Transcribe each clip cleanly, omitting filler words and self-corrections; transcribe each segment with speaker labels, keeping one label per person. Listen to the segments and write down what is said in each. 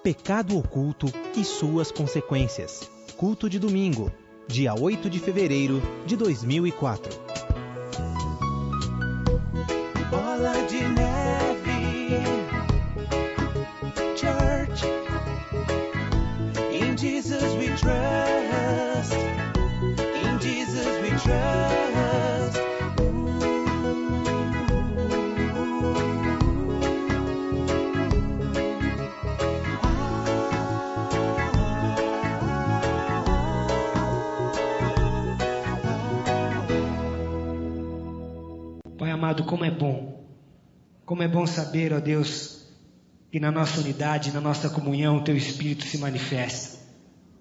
Speaker 1: Pecado oculto e suas consequências. Culto de domingo, dia 8 de fevereiro de 2004.
Speaker 2: Bola de Neve Church. In Jesus we trust. In Jesus we trust.
Speaker 3: Pai amado, como é bom saber, ó Deus, que na nossa unidade, na nossa comunhão, o Teu Espírito se manifesta.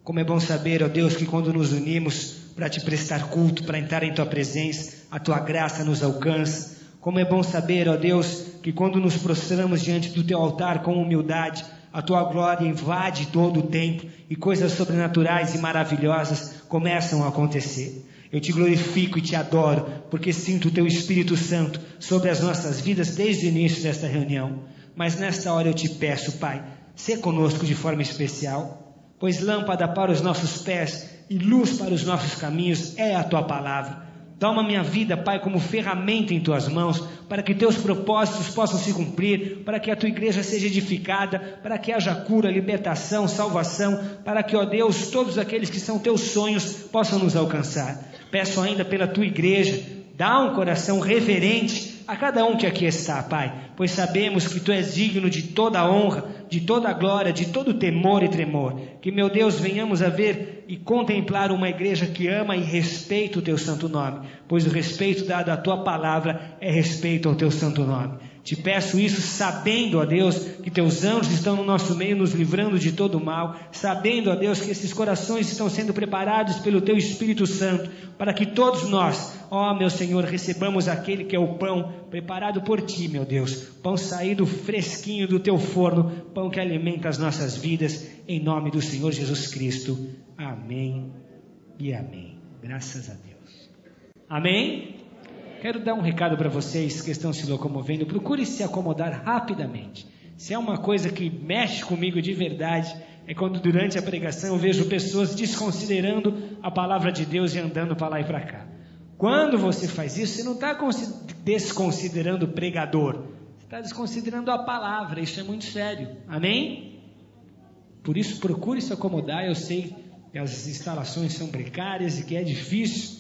Speaker 3: Como é bom saber, ó Deus, que quando nos unimos para Te prestar culto, para entrar em Tua presença, a Tua graça nos alcança. Como é bom saber, ó Deus, que quando nos prostramos diante do Teu altar com humildade, a Tua glória invade todo o tempo e coisas sobrenaturais e maravilhosas começam a acontecer. Eu Te glorifico e Te adoro, porque sinto o Teu Espírito Santo sobre as nossas vidas desde o início desta reunião. Mas nesta hora eu Te peço, Pai, sê conosco de forma especial, pois lâmpada para os nossos pés e luz para os nossos caminhos é a Tua palavra. Toma minha vida, Pai, como ferramenta em Tuas mãos, para que Teus propósitos possam se cumprir, para que a Tua igreja seja edificada, para que haja cura, libertação, salvação, para que, ó Deus, todos aqueles que são Teus sonhos possam nos alcançar. Peço ainda pela Tua igreja, dá um coração reverente a cada um que aqui está, Pai, pois sabemos que Tu és digno de toda a honra, de toda a glória, de todo temor e tremor. Que, meu Deus, venhamos a ver e contemplar uma igreja que ama e respeita o Teu santo nome, pois o respeito dado à Tua palavra é respeito ao Teu santo nome. Te peço isso sabendo, ó Deus, que Teus anjos estão no nosso meio nos livrando de todo o mal, sabendo, ó Deus, que esses corações estão sendo preparados pelo Teu Espírito Santo, para que todos nós, ó meu Senhor, recebamos aquele que é o pão preparado por Ti, meu Deus, pão saído fresquinho do Teu forno, pão que alimenta as nossas vidas, em nome do Senhor Jesus Cristo. Amém e amém. Graças a Deus. Amém? Quero dar um recado para vocês que estão se locomovendo. Procure se acomodar rapidamente. Se é uma coisa que mexe comigo de verdade, é quando durante a pregação eu vejo pessoas desconsiderando a palavra de Deus e andando para lá e para cá. Quando você faz isso, você não está desconsiderando o pregador. Você está desconsiderando a palavra. Isso é muito sério. Amém? Por isso, procure se acomodar. Eu sei que as instalações são precárias e que é difícil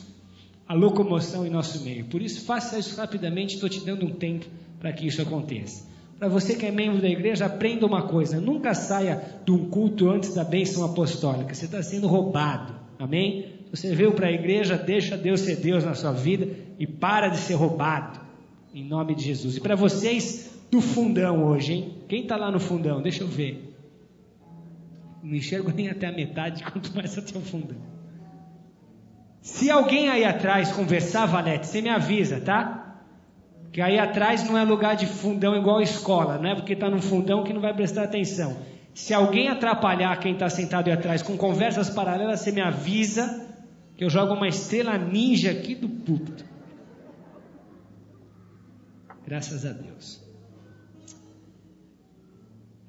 Speaker 3: a locomoção em nosso meio. Por isso, faça isso rapidamente. Estou te dando um tempo para que isso aconteça. Para você que é membro da igreja, aprenda uma coisa. Nunca saia de um culto antes da bênção apostólica. Você está sendo roubado. Amém? Você veio para a igreja, deixa Deus ser Deus na sua vida e para de ser roubado. Em nome de Jesus. E para vocês do fundão hoje, hein? Quem está lá no fundão? Deixa eu ver. Não enxergo nem até a metade, quanto mais até o fundão. Se alguém aí atrás conversar, Valete, você me avisa, tá? Que aí atrás não é lugar de fundão igual escola, não é porque está num fundão que não vai prestar atenção. Se alguém atrapalhar quem está sentado aí atrás com conversas paralelas, você me avisa que eu jogo uma estrela ninja aqui do púlpito. Graças a Deus.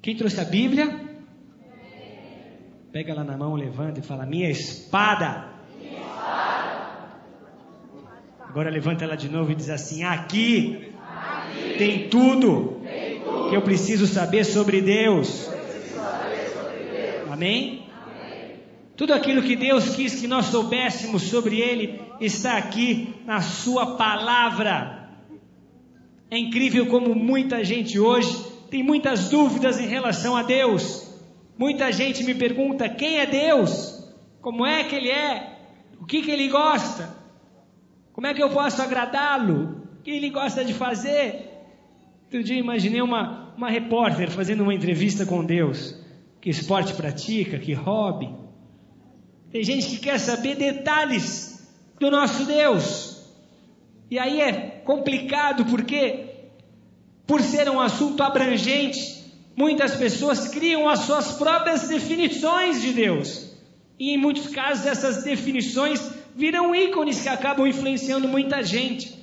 Speaker 3: Quem trouxe a Bíblia? Pega ela na mão, levanta e fala: minha espada. Agora levanta ela de novo e diz assim: aqui tem tudo que eu preciso saber sobre Deus. Amém? Tudo aquilo que Deus quis que nós soubéssemos sobre Ele está aqui na Sua palavra. É incrível como muita gente hoje tem muitas dúvidas em relação a Deus. Muita gente me pergunta: quem é Deus? Como é que Ele é? O que Ele gosta? Como é que eu posso agradá-lo? O que Ele gosta de fazer? Outro dia imaginei uma repórter fazendo uma entrevista com Deus. Que esporte pratica? Que hobby? Tem gente que quer saber detalhes do nosso Deus. E aí é complicado porque, por ser um assunto abrangente, muitas pessoas criam as suas próprias definições de Deus. E em muitos casos essas definições viram ícones que acabam influenciando muita gente.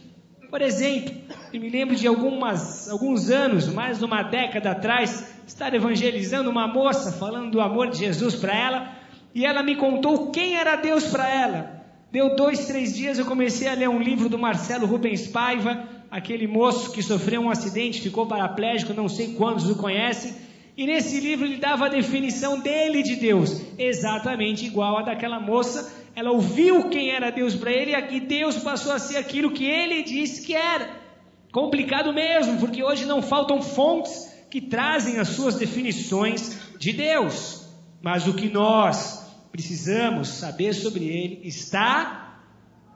Speaker 3: Por exemplo, Eu me lembro de alguns anos, mais de uma década atrás, estar evangelizando uma moça, falando do amor de Jesus para ela, e ela me contou quem era Deus para ela. Deu 2, 3 dias, eu comecei a ler um livro do Marcelo Rubens Paiva, aquele moço que sofreu um acidente, ficou paraplégico, não sei quantos o conhecem, e nesse livro ele dava a definição dele de Deus, exatamente igual a daquela moça. Ela ouviu quem era Deus para ele, e Deus passou a ser aquilo que ele disse que era. Complicado mesmo, porque hoje não faltam fontes que trazem as suas definições de Deus, mas o que nós precisamos saber sobre ele está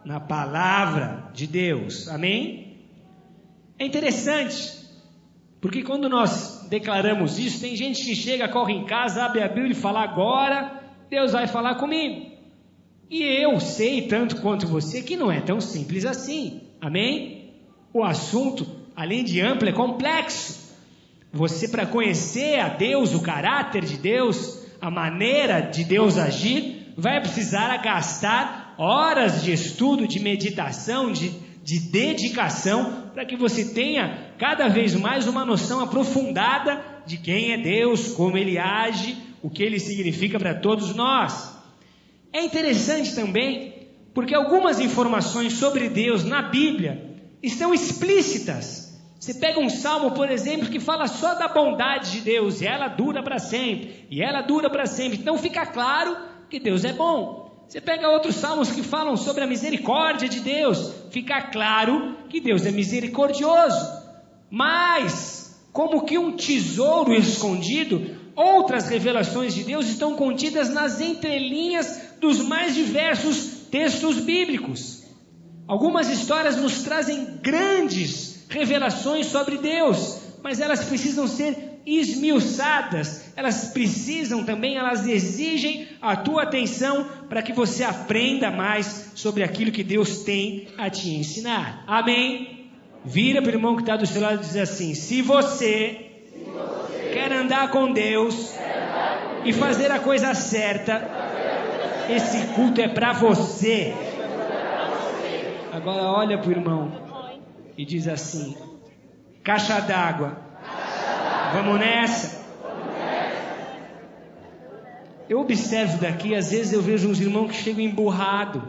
Speaker 3: na palavra de Deus, amém? É interessante, porque quando nós declaramos isso, tem gente que chega, corre em casa, abre a Bíblia e fala: agora Deus vai falar comigo. E eu sei, tanto quanto você, que não é tão simples assim, amém? O assunto, além de amplo, é complexo. Você, para conhecer a Deus, o caráter de Deus, a maneira de Deus agir, vai precisar gastar horas de estudo, de meditação, de dedicação, para que você tenha cada vez mais uma noção aprofundada de quem é Deus, como Ele age, o que Ele significa para todos nós. É interessante também, porque algumas informações sobre Deus na Bíblia estão explícitas. Você pega um salmo, por exemplo, que fala só da bondade de Deus, e ela dura para sempre, e ela dura para sempre. Então fica claro que Deus é bom. Você pega outros salmos que falam sobre a misericórdia de Deus, fica claro que Deus é misericordioso. Mas, como que um tesouro escondido, outras revelações de Deus estão contidas nas entrelinhas dos mais diversos textos bíblicos. Algumas histórias nos trazem grandes revelações sobre Deus, mas elas precisam ser esmiuçadas, elas exigem a tua atenção para que você aprenda mais sobre aquilo que Deus tem a te ensinar, amém? Vira para o irmão que está do seu lado e diz assim: se você quer andar com Deus e fazer a coisa certa, esse culto é para você. Agora olha para o irmão e diz assim: caixa d'água, vamos nessa? Eu observo daqui, às vezes eu vejo uns irmãos que chegam emburrados.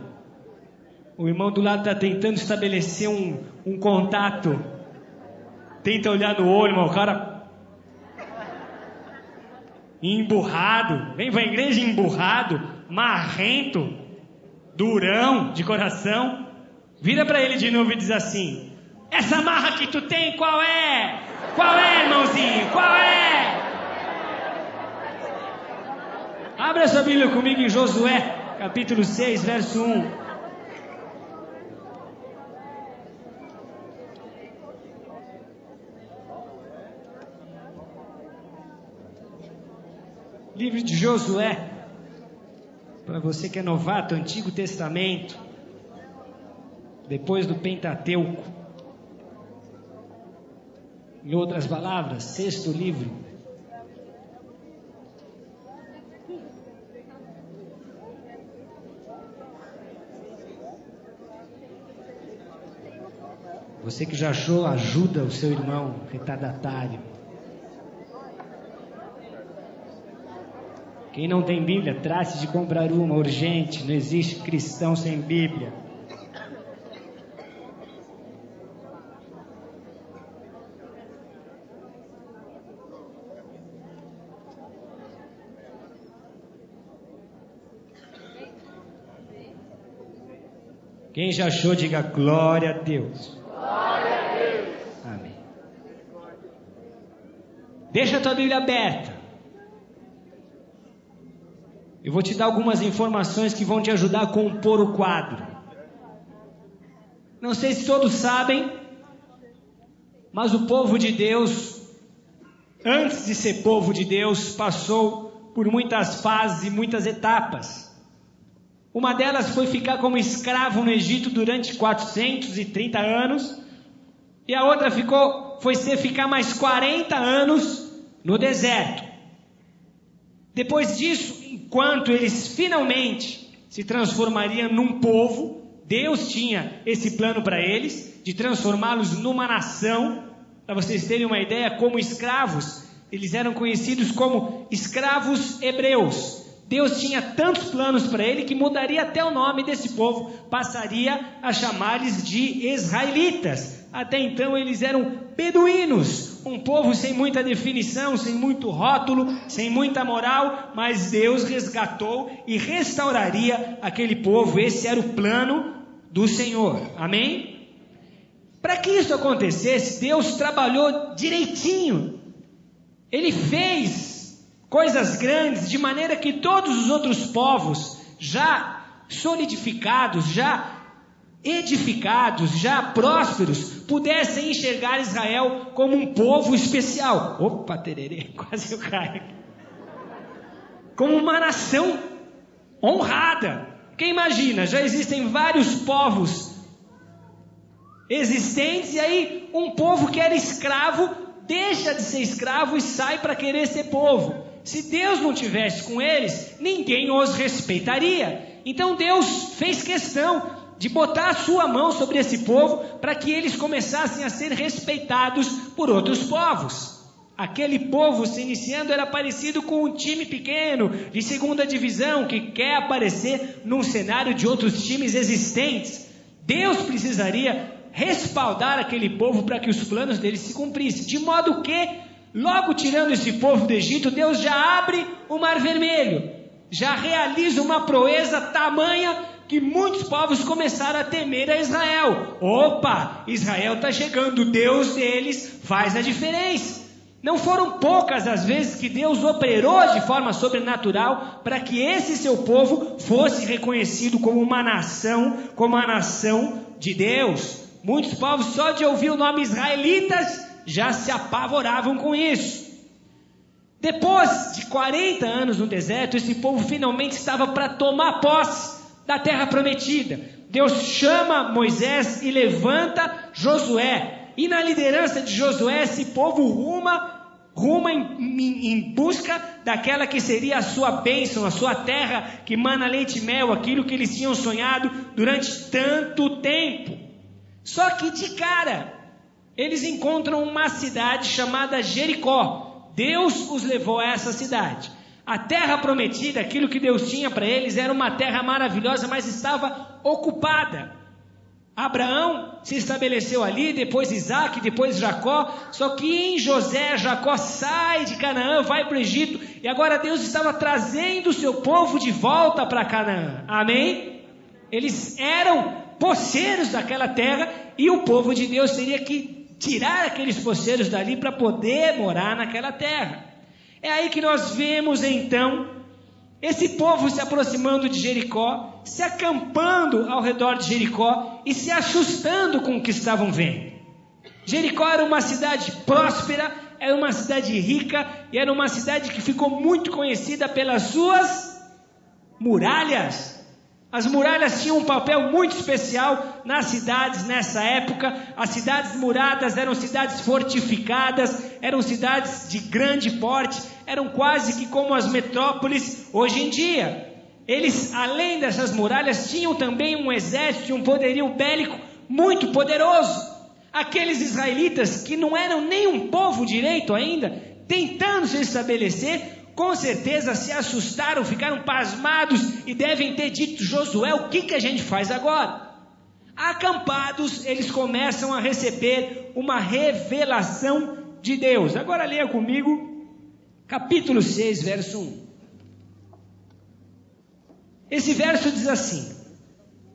Speaker 3: O irmão do lado está tentando estabelecer um contato, tenta olhar no olho, mas o cara emburrado, vem para a igreja emburrado, marrento, durão de coração. Vira para ele de novo e diz assim: essa marra que tu tem, qual é? Qual é, irmãozinho? Qual é? Abra sua Bíblia comigo em Josué, capítulo 6, verso 1. Livro de Josué, para você que é novato, Antigo Testamento, depois do Pentateuco. Em outras palavras, 6º livro. Você que já achou, ajuda o seu irmão retardatário. Quem não tem Bíblia, trate de comprar uma urgente. Não existe cristão sem Bíblia. Quem já achou, diga glória a Deus. Glória a Deus. Amém. Deixa a tua Bíblia aberta. Eu vou te dar algumas informações que vão te ajudar a compor o quadro. Não sei se todos sabem, mas o povo de Deus, antes de ser povo de Deus, passou por muitas fases e muitas etapas. Uma delas foi ficar como escravo no Egito durante 430 anos. E a outra foi ficar mais 40 anos no deserto. Depois disso, enquanto eles finalmente se transformariam num povo, Deus tinha esse plano para eles, de transformá-los numa nação. Para vocês terem uma ideia, como escravos, eles eram conhecidos como escravos hebreus. Deus tinha tantos planos para ele que mudaria até o nome desse povo, passaria a chamar-lhes de israelitas. Até então eles eram beduínos, um povo sem muita definição, sem muito rótulo, sem muita moral, mas Deus resgatou e restauraria aquele povo. Esse era o plano do Senhor, amém? Para que isso acontecesse, Deus trabalhou direitinho. Ele fez coisas grandes, de maneira que todos os outros povos, já solidificados, já edificados, já prósperos, pudessem enxergar Israel como um povo especial. Opa, tererê, quase eu caio. Como uma nação honrada. Quem imagina, já existem vários povos existentes, e aí um povo que era escravo, deixa de ser escravo e sai para querer ser povo. Se Deus não tivesse com eles, ninguém os respeitaria. Então Deus fez questão de botar a sua mão sobre esse povo para que eles começassem a ser respeitados por outros povos. Aquele povo se iniciando era parecido com um time pequeno de segunda divisão que quer aparecer num cenário de outros times existentes. Deus precisaria respaldar aquele povo para que os planos deles se cumprissem, de modo que, logo tirando esse povo do Egito, Deus já abre o Mar Vermelho, já realiza uma proeza tamanha que muitos povos começaram a temer a Israel. Opa, Israel está chegando, o Deus deles faz a diferença. Não foram poucas as vezes que Deus operou de forma sobrenatural para que esse seu povo fosse reconhecido como uma nação de Deus. Muitos povos, só de ouvir o nome israelitas, já se apavoravam com isso. Depois de 40 anos no deserto, esse povo finalmente estava para tomar posse da terra prometida. Deus chama Moisés e levanta Josué. E na liderança de Josué, esse povo ruma em busca daquela que seria a sua bênção, a sua terra que mana leite e mel, aquilo que eles tinham sonhado durante tanto tempo. Só que de cara, eles encontram uma cidade chamada Jericó. Deus os levou a essa cidade. A terra prometida, aquilo que Deus tinha para eles, era uma terra maravilhosa, mas estava ocupada. Abraão se estabeleceu ali, depois Isaac, depois Jacó. Só que em José, Jacó sai de Canaã, vai para o Egito, e agora Deus estava trazendo o seu povo de volta para Canaã. Amém? Eles eram poceiros daquela terra, e o povo de Deus teria que tirar aqueles poceiros dali para poder morar naquela terra. É aí que nós vemos então esse povo se aproximando de Jericó, se acampando ao redor de Jericó e se assustando com o que estavam vendo. Jericó era uma cidade próspera, era uma cidade rica, e era uma cidade que ficou muito conhecida pelas suas muralhas. As muralhas tinham um papel muito especial nas cidades nessa época. As cidades muradas eram cidades fortificadas, eram cidades de grande porte, eram quase que como as metrópoles hoje em dia. Eles, além dessas muralhas, tinham também um exército, um poderio bélico muito poderoso. Aqueles israelitas que não eram nem um povo direito ainda, tentando se estabelecer, com certeza se assustaram, ficaram pasmados e devem ter dito: Josué, o que a gente faz agora? Acampados, eles começam a receber uma revelação de Deus. Agora leia comigo, capítulo 6, verso 1. Esse verso diz assim: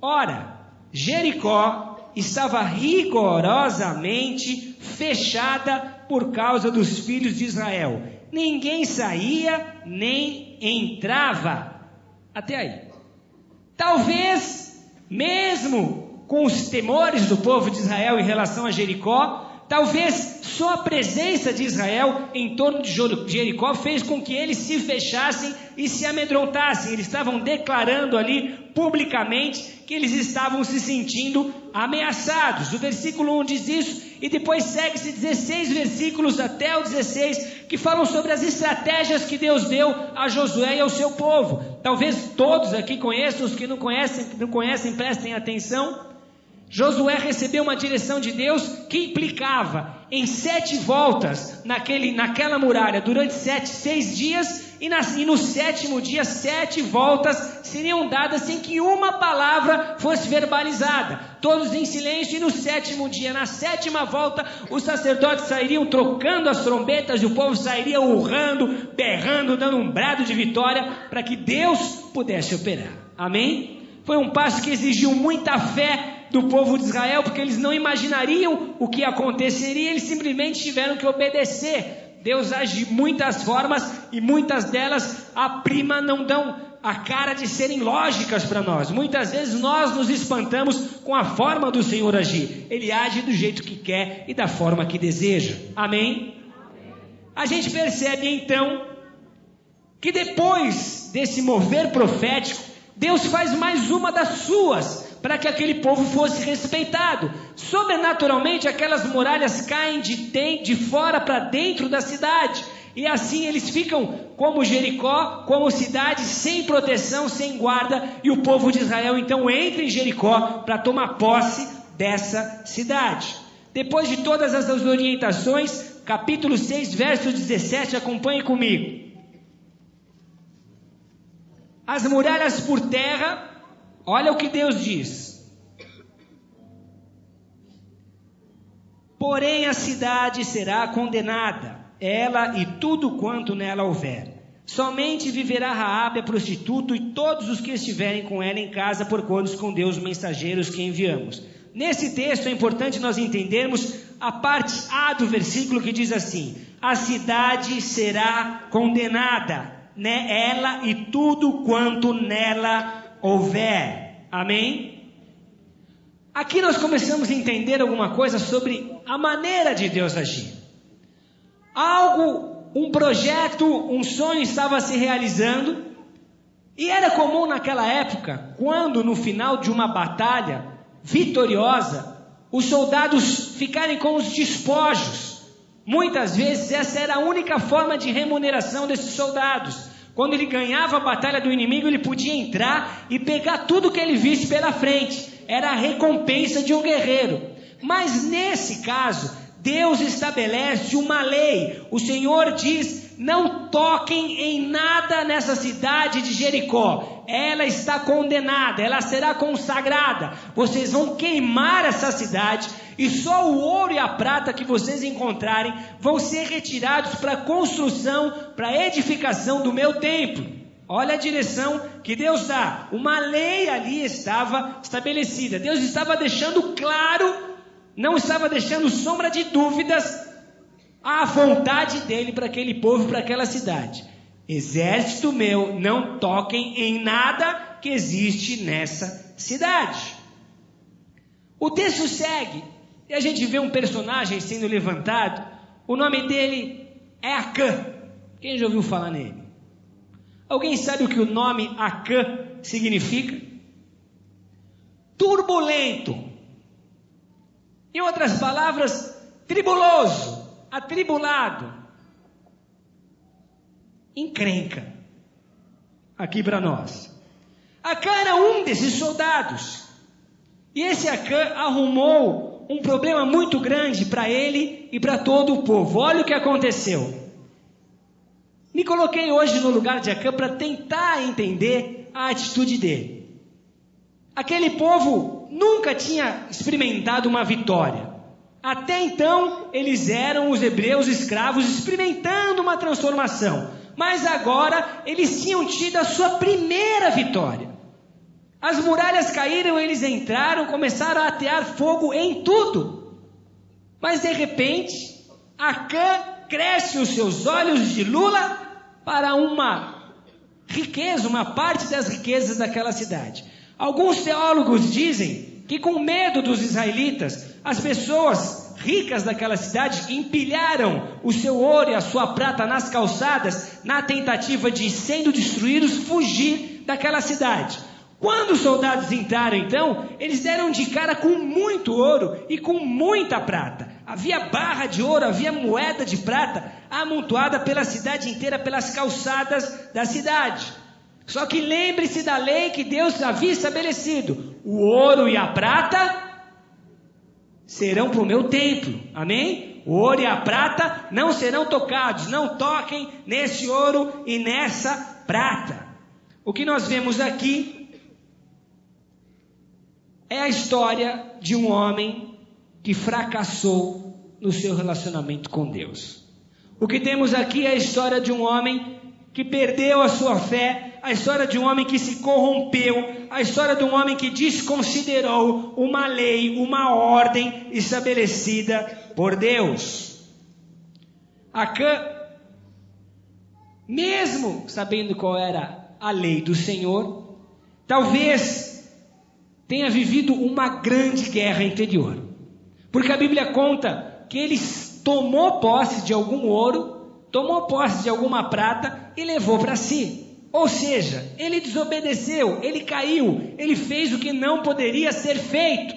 Speaker 3: Ora, Jericó estava rigorosamente fechada por causa dos filhos de Israel. Ninguém saía nem entrava. Até aí. Talvez, mesmo com os temores do povo de Israel em relação a Jericó, talvez só a presença de Israel em torno de Jericó fez com que eles se fechassem e se amedrontassem. Eles estavam declarando ali publicamente que eles estavam se sentindo ameaçados. O versículo 1 diz isso, e depois segue-se 16 versículos até o 16, que falam sobre as estratégias que Deus deu a Josué e ao seu povo. Talvez todos aqui conheçam, os que não conhecem prestem atenção. Josué recebeu uma direção de Deus que implicava em 7 voltas naquela muralha durante 6 dias, e no 7º dia 7 voltas seriam dadas sem que uma palavra fosse verbalizada, todos em silêncio. E no 7º dia, na 7ª volta, os sacerdotes sairiam trocando as trombetas e o povo sairia urrando, berrando, dando um brado de vitória para que Deus pudesse operar. Amém? Foi um passo que exigiu muita fé do povo de Israel, porque eles não imaginariam o que aconteceria, eles simplesmente tiveram que obedecer. Deus age de muitas formas e muitas delas não dão a cara de serem lógicas para nós. Muitas vezes nós nos espantamos com a forma do Senhor agir. Ele age do jeito que quer e da forma que deseja. Amém? A gente percebe então que depois desse mover profético, Deus faz mais uma das suas para que aquele povo fosse respeitado. Sobrenaturalmente, aquelas muralhas caem de fora para dentro da cidade, e assim eles ficam como Jericó, como cidade sem proteção, sem guarda, e o povo de Israel então entra em Jericó para tomar posse dessa cidade. Depois de todas essas orientações, capítulo 6, verso 17, acompanhe comigo. As muralhas por terra, olha o que Deus diz. Porém a cidade será condenada, ela e tudo quanto nela houver. Somente viverá Raabe, a prostituta, e todos os que estiverem com ela em casa, porquanto escondeu os mensageiros que enviamos. Nesse texto é importante nós entendermos a parte A do versículo, que diz assim: a cidade será condenada, né? Ela e tudo quanto nela houver. Amém? Aqui nós começamos a entender alguma coisa sobre a maneira de Deus agir. Um projeto, um sonho estava se realizando, e era comum naquela época, quando no final de uma batalha vitoriosa, os soldados ficarem com os despojos. Muitas vezes essa era a única forma de remuneração desses soldados. Quando ele ganhava a batalha do inimigo, ele podia entrar e pegar tudo que ele visse pela frente. Era a recompensa de um guerreiro. Mas nesse caso, Deus estabelece uma lei. O Senhor diz: não toquem em nada nessa cidade de Jericó. Ela está condenada, ela será consagrada. Vocês vão queimar essa cidade, e só o ouro e a prata que vocês encontrarem vão ser retirados para a construção, para a edificação do meu templo. Olha a direção que Deus dá. Uma lei ali estava estabelecida. Deus estava deixando claro, não estava deixando sombra de dúvidas, a vontade dele para aquele povo, para aquela cidade. Exército meu, não toquem em nada que existe nessa cidade. O texto segue, e a gente vê um personagem sendo levantado. O nome dele é Acã. Quem já ouviu falar nele? Alguém sabe o que o nome Acã significa? Turbulento. Em outras palavras, tribuloso, atribulado, encrenca. Aqui para nós. Acã era um desses soldados. E esse Acã arrumou um problema muito grande para ele e para todo o povo. Olha o que aconteceu. Me coloquei hoje no lugar de Acã para tentar entender a atitude dele. Aquele povo nunca tinha experimentado uma vitória. Até então, eles eram os hebreus escravos experimentando uma transformação. Mas agora, eles tinham tido a sua primeira vitória. As muralhas caíram, eles entraram, começaram a atear fogo em tudo. Mas de repente, Acã cresce os seus olhos de lula para uma riqueza, uma parte das riquezas daquela cidade. Alguns teólogos dizem que, com medo dos israelitas, as pessoas ricas daquela cidade empilharam o seu ouro e a sua prata nas calçadas, na tentativa de, sendo destruídos, fugir daquela cidade. Quando os soldados entraram, então, eles deram de cara com muito ouro e com muita prata. Havia barra de ouro, havia moeda de prata amontoada pela cidade inteira, pelas calçadas da cidade. Só que lembre-se da lei que Deus havia estabelecido: o ouro e a prata serão para o meu templo. Amém? O ouro e a prata não serão tocados. Não toquem nesse ouro e nessa prata. O que nós vemos aqui é a história de um homem que fracassou no seu relacionamento com Deus. O que temos aqui é a história de um homem que perdeu a sua fé, a história de um homem que se corrompeu, a história de um homem que desconsiderou uma lei, uma ordem estabelecida por Deus. Acã, mesmo sabendo qual era a lei do Senhor, talvez tenha vivido uma grande guerra interior. Porque a Bíblia conta que ele tomou posse de algum ouro, tomou posse de alguma prata e levou para si. Ou seja, ele desobedeceu, ele caiu, ele fez o que não poderia ser feito.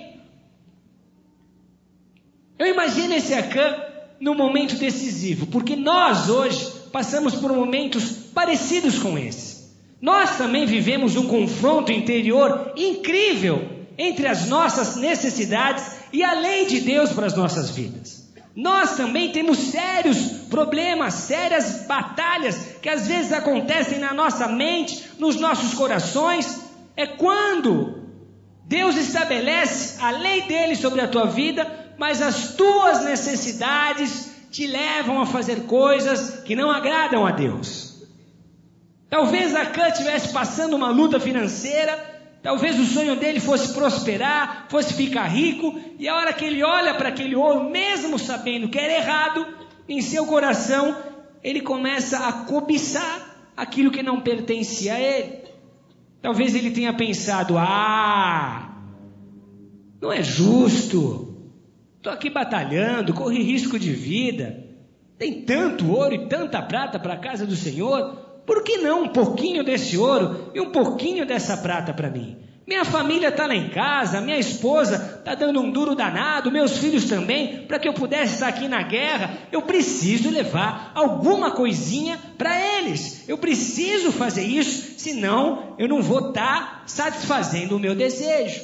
Speaker 3: Eu imagino esse Acã num momento decisivo, porque nós hoje passamos por momentos parecidos com esse. Nós também vivemos um confronto interior incrível entre as nossas necessidades e a lei de Deus para as nossas vidas. Nós também temos sérios problemas, sérias batalhas que às vezes acontecem na nossa mente, nos nossos corações. É quando Deus estabelece a lei dele sobre a tua vida, mas as tuas necessidades te levam a fazer coisas que não agradam a Deus. Talvez Acã estivesse passando uma luta financeira, talvez o sonho dele fosse prosperar, fosse ficar rico, e a hora que ele olha para aquele ouro, mesmo sabendo que era errado, em seu coração, ele começa a cobiçar aquilo que não pertencia a ele. Talvez ele tenha pensado, não é justo, estou aqui batalhando, corri risco de vida, tem tanto ouro e tanta prata para a casa do Senhor, por que não um pouquinho desse ouro e um pouquinho dessa prata para mim? Minha família está lá em casa, minha esposa está dando um duro danado, meus filhos também, para que eu pudesse estar aqui na guerra, eu preciso levar alguma coisinha para eles. Eu preciso fazer isso, senão eu não vou estar satisfazendo o meu desejo.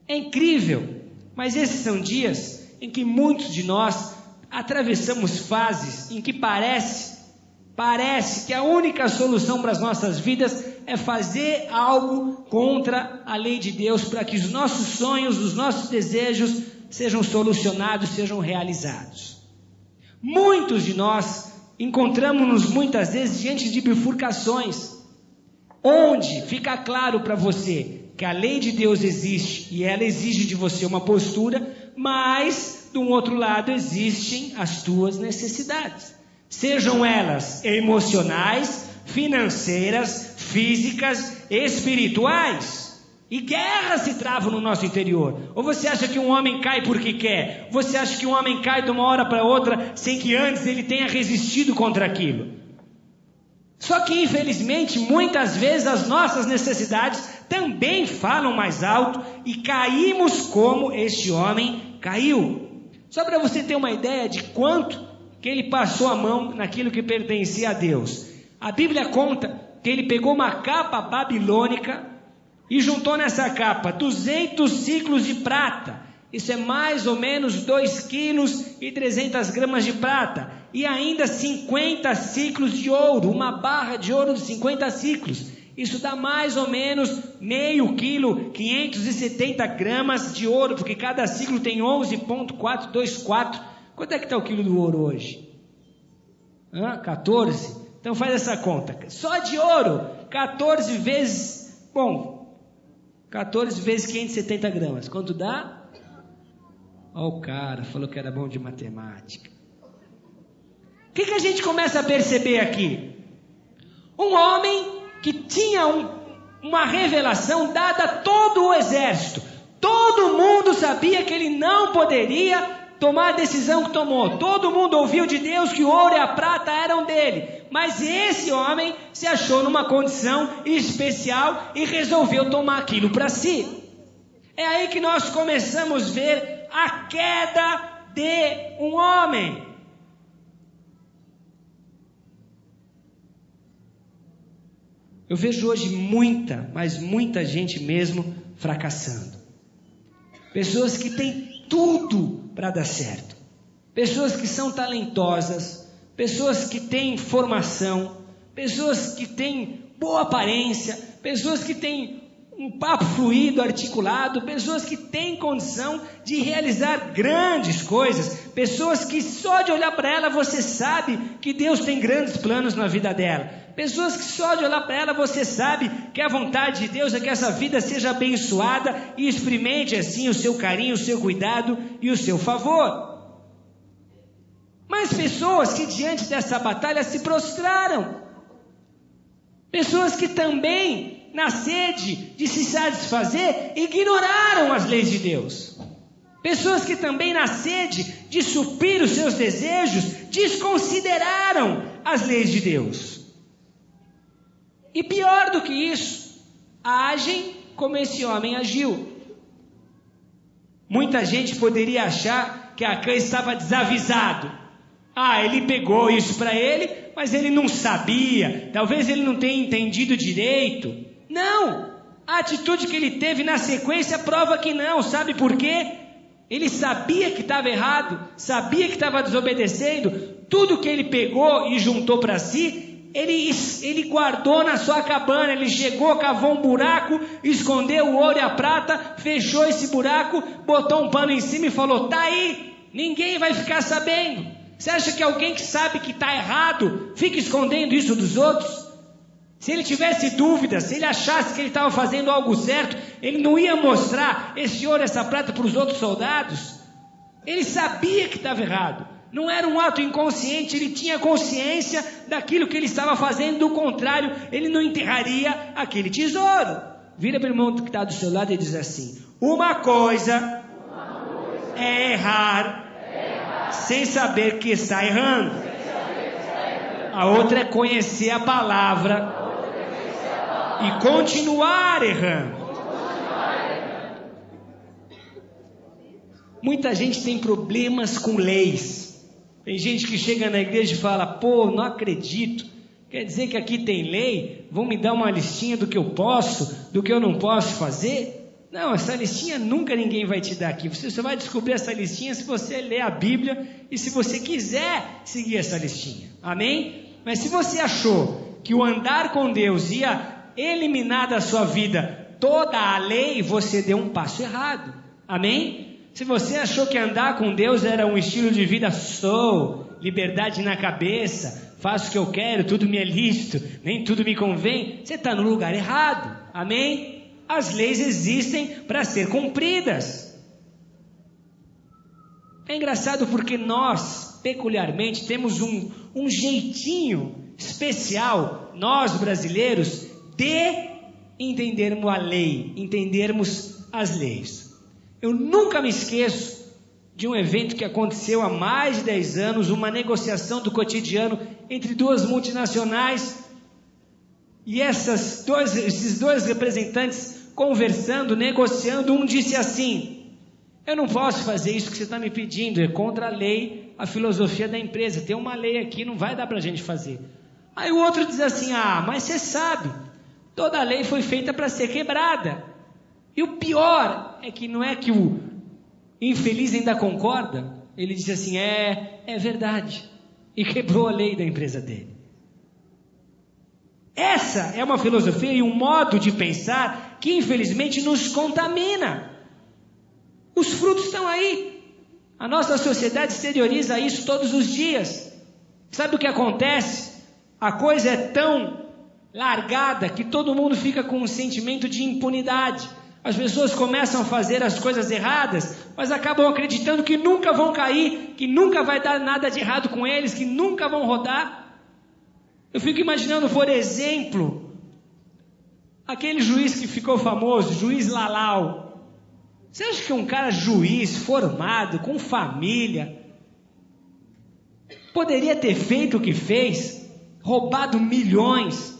Speaker 3: É incrível, mas esses são dias em que muitos de nós atravessamos fases em que parece que a única solução para as nossas vidas é fazer algo contra a lei de Deus para que os nossos sonhos, os nossos desejos sejam solucionados, sejam realizados. Muitos de nós encontramos-nos muitas vezes diante de bifurcações, onde fica claro para você que a lei de Deus existe e ela exige de você uma postura, mas do outro lado existem as tuas necessidades. Sejam elas emocionais, financeiras, físicas, espirituais. E guerras se travam no nosso interior. Ou você acha que um homem cai porque quer? Você acha que um homem cai de uma hora para outra sem que antes ele tenha resistido contra aquilo? Só que infelizmente muitas vezes as nossas necessidades também falam mais alto e caímos como este homem caiu. Só para você ter uma ideia de quanto que ele passou a mão naquilo que pertencia a Deus. A Bíblia conta que ele pegou uma capa babilônica e juntou nessa capa 200 ciclos de prata. Isso é mais ou menos 2 quilos e 300 gramas de prata. E ainda 50 ciclos de ouro, uma barra de ouro de 50 ciclos. Isso dá mais ou menos meio quilo, 570 gramas de ouro, porque cada ciclo tem 11,424. Quanto é que está o quilo do ouro hoje? 14? Então faz essa conta. Só de ouro, 14 vezes 570 gramas. Quanto dá? Ó, o cara falou que era bom de matemática. O que a gente começa a perceber aqui? Um homem que tinha uma revelação dada a todo o exército. Todo mundo sabia que ele não poderia tomar a decisão que tomou. Todo mundo ouviu de Deus que o ouro e a prata eram dele. Mas esse homem se achou numa condição especial e resolveu tomar aquilo para si. É aí que nós começamos a ver a queda de um homem. Eu vejo hoje muita, mas muita gente mesmo fracassando. Pessoas que têm tudo para dar certo. Pessoas que são talentosas, pessoas que têm formação, pessoas que têm boa aparência, pessoas que têm um papo fluido, articulado, pessoas que têm condição de realizar grandes coisas, pessoas que só de olhar para ela você sabe que Deus tem grandes planos na vida dela, pessoas que só de olhar para ela você sabe que a vontade de Deus é que essa vida seja abençoada e experimente assim o seu carinho, o seu cuidado e o seu favor. Mas pessoas que diante dessa batalha se prostraram, pessoas que também, na sede de se satisfazer, ignoraram as leis de Deus. Pessoas que também, na sede de suprir os seus desejos, desconsideraram as leis de Deus. E pior do que isso, agem como esse homem agiu. Muita gente poderia achar que Acã estava desavisado. Ele pegou isso para ele, mas ele não sabia, talvez ele não tenha entendido direito. Não, a atitude que ele teve na sequência prova que não. Sabe por quê? Ele sabia que estava errado, sabia que estava desobedecendo. Tudo que ele pegou e juntou para si, ele guardou na sua cabana. Ele chegou, cavou um buraco, escondeu o ouro e a prata, fechou esse buraco, botou um pano em cima e falou: tá aí, ninguém vai ficar sabendo. Você acha que alguém que sabe que está errado fica escondendo isso dos outros? Se ele tivesse dúvida, se ele achasse que ele estava fazendo algo certo, ele não ia mostrar esse ouro, essa prata para os outros soldados. Ele sabia que estava errado. Não era um ato inconsciente, ele tinha consciência daquilo que ele estava fazendo. Do contrário, ele não enterraria aquele tesouro. Vira para o irmão que está do seu lado e diz assim: uma coisa é errar sem saber que está errando. A outra é conhecer a palavra e continuar errando. Muita gente tem problemas com leis. Tem gente que chega na igreja e fala: não acredito. Quer dizer que aqui tem lei? Vão me dar uma listinha do que eu posso, do que eu não posso fazer? Não, essa listinha nunca ninguém vai te dar aqui. Você só vai descobrir essa listinha se você ler a Bíblia e se você quiser seguir essa listinha. Amém? Mas se você achou que o andar com Deus ia eliminar da sua vida toda a lei, você deu um passo errado. Amém? Se você achou que andar com Deus era um estilo de vida liberdade na cabeça, faço o que eu quero, tudo me é lícito, nem tudo me convém, você está no lugar errado. Amém? As leis existem para ser cumpridas. É engraçado porque nós, peculiarmente, temos um jeitinho especial, nós brasileiros, de entendermos a lei, entendermos as leis. Eu nunca me esqueço de um evento que aconteceu há mais de 10 anos, uma negociação do cotidiano entre duas multinacionais, e esses dois representantes conversando, negociando, um disse assim: eu não posso fazer isso que você está me pedindo, é contra a lei, a filosofia da empresa, tem uma lei aqui, não vai dar para a gente fazer. Aí o outro diz assim: mas você sabe, toda a lei foi feita para ser quebrada. E o pior é que não é que o infeliz ainda concorda. Ele diz assim: é verdade, e quebrou a lei da empresa dele. Essa é uma filosofia e um modo de pensar que infelizmente nos contamina. Os frutos estão aí. A nossa sociedade exterioriza isso todos os dias. Sabe o que acontece? A coisa é tão largada que todo mundo fica com um sentimento de impunidade. As pessoas começam a fazer as coisas erradas, mas acabam acreditando que nunca vão cair, que nunca vai dar nada de errado com eles, que nunca vão rodar. Eu fico imaginando, por exemplo, aquele juiz que ficou famoso, juiz Lalau. Você acha que um cara juiz, formado, com família, poderia ter feito o que fez? Roubado milhões?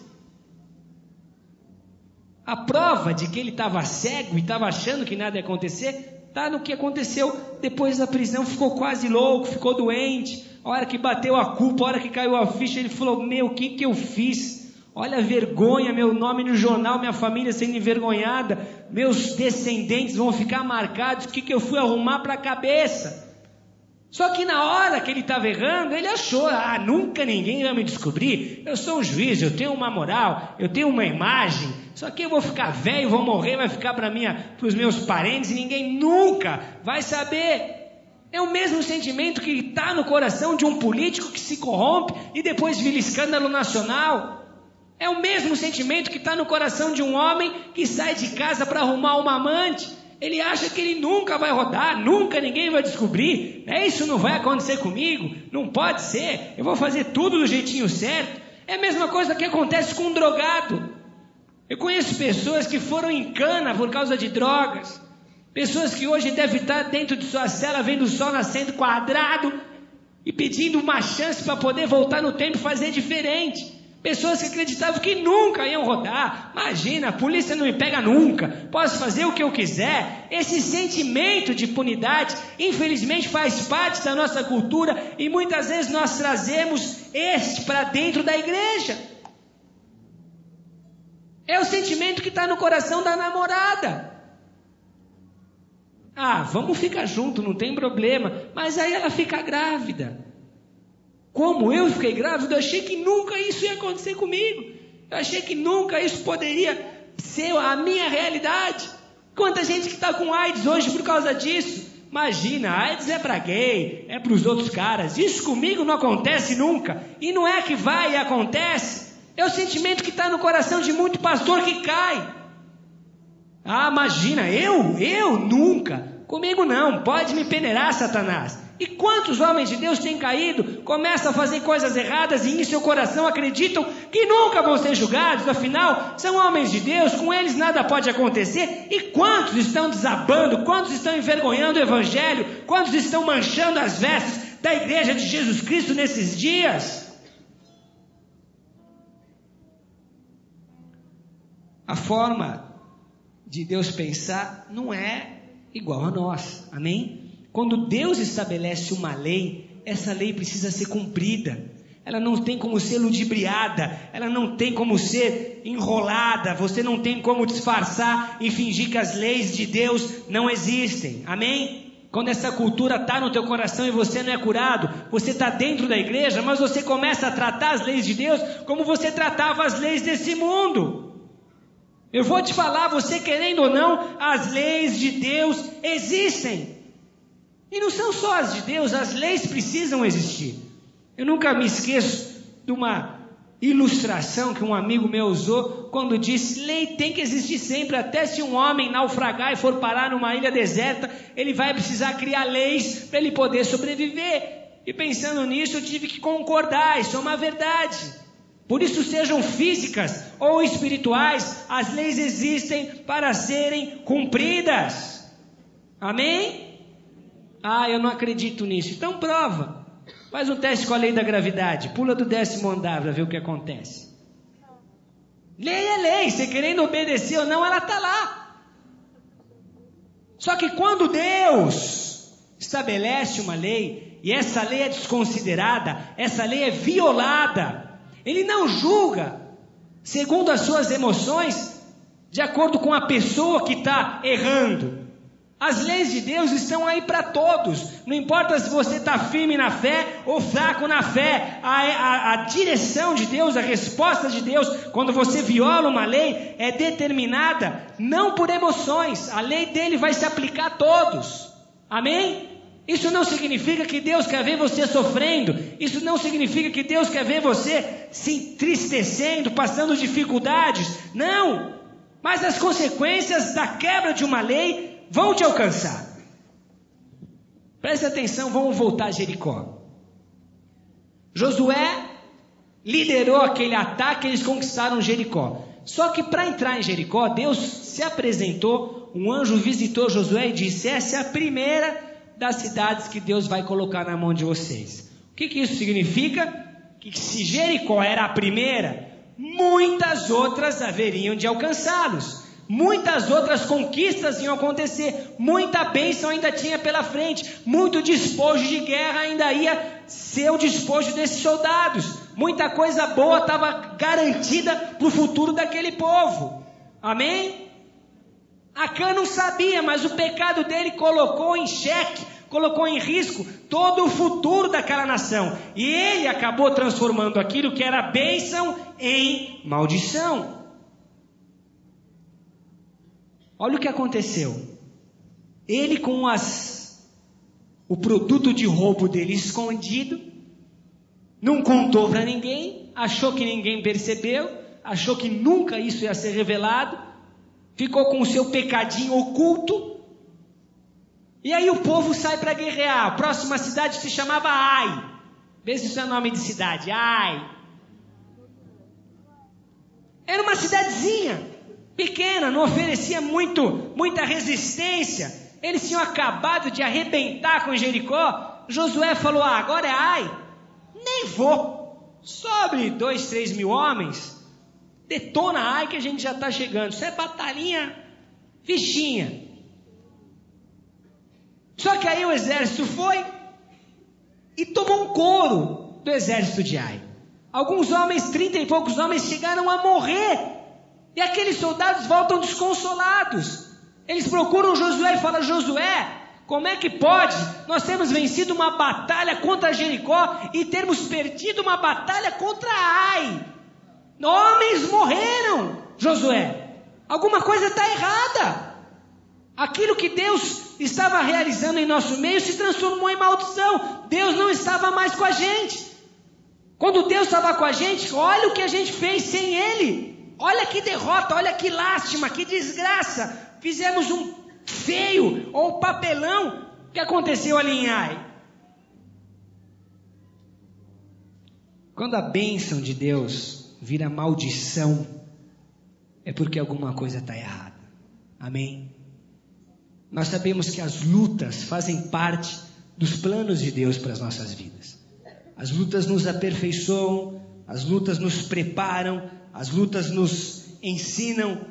Speaker 3: A prova de que ele estava cego e estava achando que nada ia acontecer, está no que aconteceu depois da prisão. Ficou quase louco, ficou doente. A hora que bateu a culpa, a hora que caiu a ficha, ele falou: o que eu fiz? Olha a vergonha, meu nome no jornal, minha família sendo envergonhada, meus descendentes vão ficar marcados, o que eu fui arrumar para a cabeça? Só que na hora que ele estava errando, ele achou, nunca ninguém vai me descobrir, eu sou um juiz, eu tenho uma moral, eu tenho uma imagem, só que eu vou ficar velho, vou morrer, vai ficar para os meus parentes e ninguém nunca vai saber. É o mesmo sentimento que está no coração de um político que se corrompe e depois vira escândalo nacional. É o mesmo sentimento que está no coração de um homem que sai de casa para arrumar uma amante. Ele acha que ele nunca vai rodar, nunca ninguém vai descobrir. Isso não vai acontecer comigo, não pode ser, eu vou fazer tudo do jeitinho certo. É a mesma coisa que acontece com um drogado. Eu conheço pessoas que foram em cana por causa de drogas. Pessoas que hoje devem estar dentro de sua cela vendo o sol nascendo quadrado e pedindo uma chance para poder voltar no tempo e fazer diferente. Pessoas que acreditavam que nunca iam rodar. Imagina, a polícia não me pega nunca, posso fazer o que eu quiser. Esse sentimento de impunidade, infelizmente, faz parte da nossa cultura e muitas vezes nós trazemos este para dentro da igreja. É o sentimento que está no coração da namorada. Vamos ficar junto, não tem problema. Mas aí ela fica grávida. Como eu fiquei grávida, eu achei que nunca isso ia acontecer comigo. Eu achei que nunca isso poderia ser a minha realidade. Quanta gente que está com AIDS hoje por causa disso. Imagina, AIDS é para gay, é para os outros caras. Isso comigo não acontece nunca. E não é que vai e acontece. É o sentimento que está no coração de muito pastor que cai. Imagina, eu nunca. Comigo não, pode me peneirar, Satanás. E quantos homens de Deus têm caído, começam a fazer coisas erradas e em seu coração acreditam que nunca vão ser julgados, afinal, são homens de Deus, com eles nada pode acontecer. E quantos estão desabando, quantos estão envergonhando o Evangelho, quantos estão manchando as vestes da igreja de Jesus Cristo nesses dias? A forma de Deus pensar não é igual a nós, amém? Quando Deus estabelece uma lei, essa lei precisa ser cumprida. Ela não tem como ser ludibriada, ela não tem como ser enrolada, você não tem como disfarçar e fingir que as leis de Deus não existem, amém? Quando essa cultura está no teu coração e você não é curado, você está dentro da igreja, mas você começa a tratar as leis de Deus como você tratava as leis desse mundo. Eu vou te falar, você querendo ou não, as leis de Deus existem. E não são só as de Deus, as leis precisam existir. Eu nunca me esqueço de uma ilustração que um amigo meu usou, quando disse, lei tem que existir sempre, até se um homem naufragar e for parar numa ilha deserta, ele vai precisar criar leis para ele poder sobreviver. E pensando nisso, eu tive que concordar, isso é uma verdade. Por isso, sejam físicas ou espirituais, as leis existem para serem cumpridas. Amém? Eu não acredito nisso. Então prova. Faz um teste com a lei da gravidade. Pula do 10º andar para ver o que acontece. Lei é lei. Você querendo obedecer ou não, ela está lá. Só que quando Deus estabelece uma lei, e essa lei é desconsiderada, essa lei é violada, Ele não julga segundo as suas emoções, de acordo com a pessoa que está errando. As leis de Deus estão aí para todos. Não importa se você está firme na fé ou fraco na fé. A direção de Deus, a resposta de Deus, quando você viola uma lei, é determinada não por emoções. A lei dele vai se aplicar a todos. Amém? Isso não significa que Deus quer ver você sofrendo. Isso não significa que Deus quer ver você se entristecendo, passando dificuldades. Não. Mas as consequências da quebra de uma lei vão te alcançar. Preste atenção, vamos voltar a Jericó. Josué liderou aquele ataque, eles conquistaram Jericó. Só que para entrar em Jericó, Deus se apresentou, um anjo visitou Josué e disse, essa é a primeira das cidades que Deus vai colocar na mão de vocês. O que isso significa? Que se Jericó era a primeira, muitas outras haveriam de alcançá-los. Muitas outras conquistas iam acontecer, muita bênção ainda tinha pela frente, muito despojo de guerra ainda ia ser o despojo desses soldados. Muita coisa boa estava garantida para o futuro daquele povo. Amém? Acã não sabia, mas o pecado dele colocou em xeque, colocou em risco todo o futuro daquela nação. E ele acabou transformando aquilo que era bênção em maldição. Olha o que aconteceu. Ele com o produto de roubo dele escondido, não contou para ninguém, achou que ninguém percebeu, achou que nunca isso ia ser revelado, ficou com o seu pecadinho oculto. E aí o povo sai para guerrear. A próxima cidade se chamava Ai. Vê se isso é nome de cidade. Ai. Era uma cidadezinha pequena, não oferecia muita resistência. Eles tinham acabado de arrebentar com Jericó. Josué falou: agora é Ai, nem vou. Sobre 2, 3 mil homens, detona Ai que a gente já está chegando. Isso é batalhinha fichinha. Só que aí o exército foi e tomou um couro do exército de Ai. Alguns homens, 30 e poucos homens, chegaram a morrer. E aqueles soldados voltam desconsolados. Eles procuram Josué e falam: Josué, como é que pode nós termos vencido uma batalha contra Jericó e termos perdido uma batalha contra Ai? Homens morreram, Josué. Alguma coisa está errada. Aquilo que Deus estava realizando em nosso meio se transformou em maldição. Deus não estava mais com a gente. Quando Deus estava com a gente, olha o que a gente fez sem Ele. Olha que derrota, olha que lástima, que desgraça. Fizemos um feio ou papelão que aconteceu ali em Ai. Quando a bênção de Deus vira maldição, é porque alguma coisa está errada. Amém? Nós sabemos que as lutas fazem parte dos planos de Deus para as nossas vidas. As lutas nos aperfeiçoam, as lutas nos preparam, as lutas nos ensinam,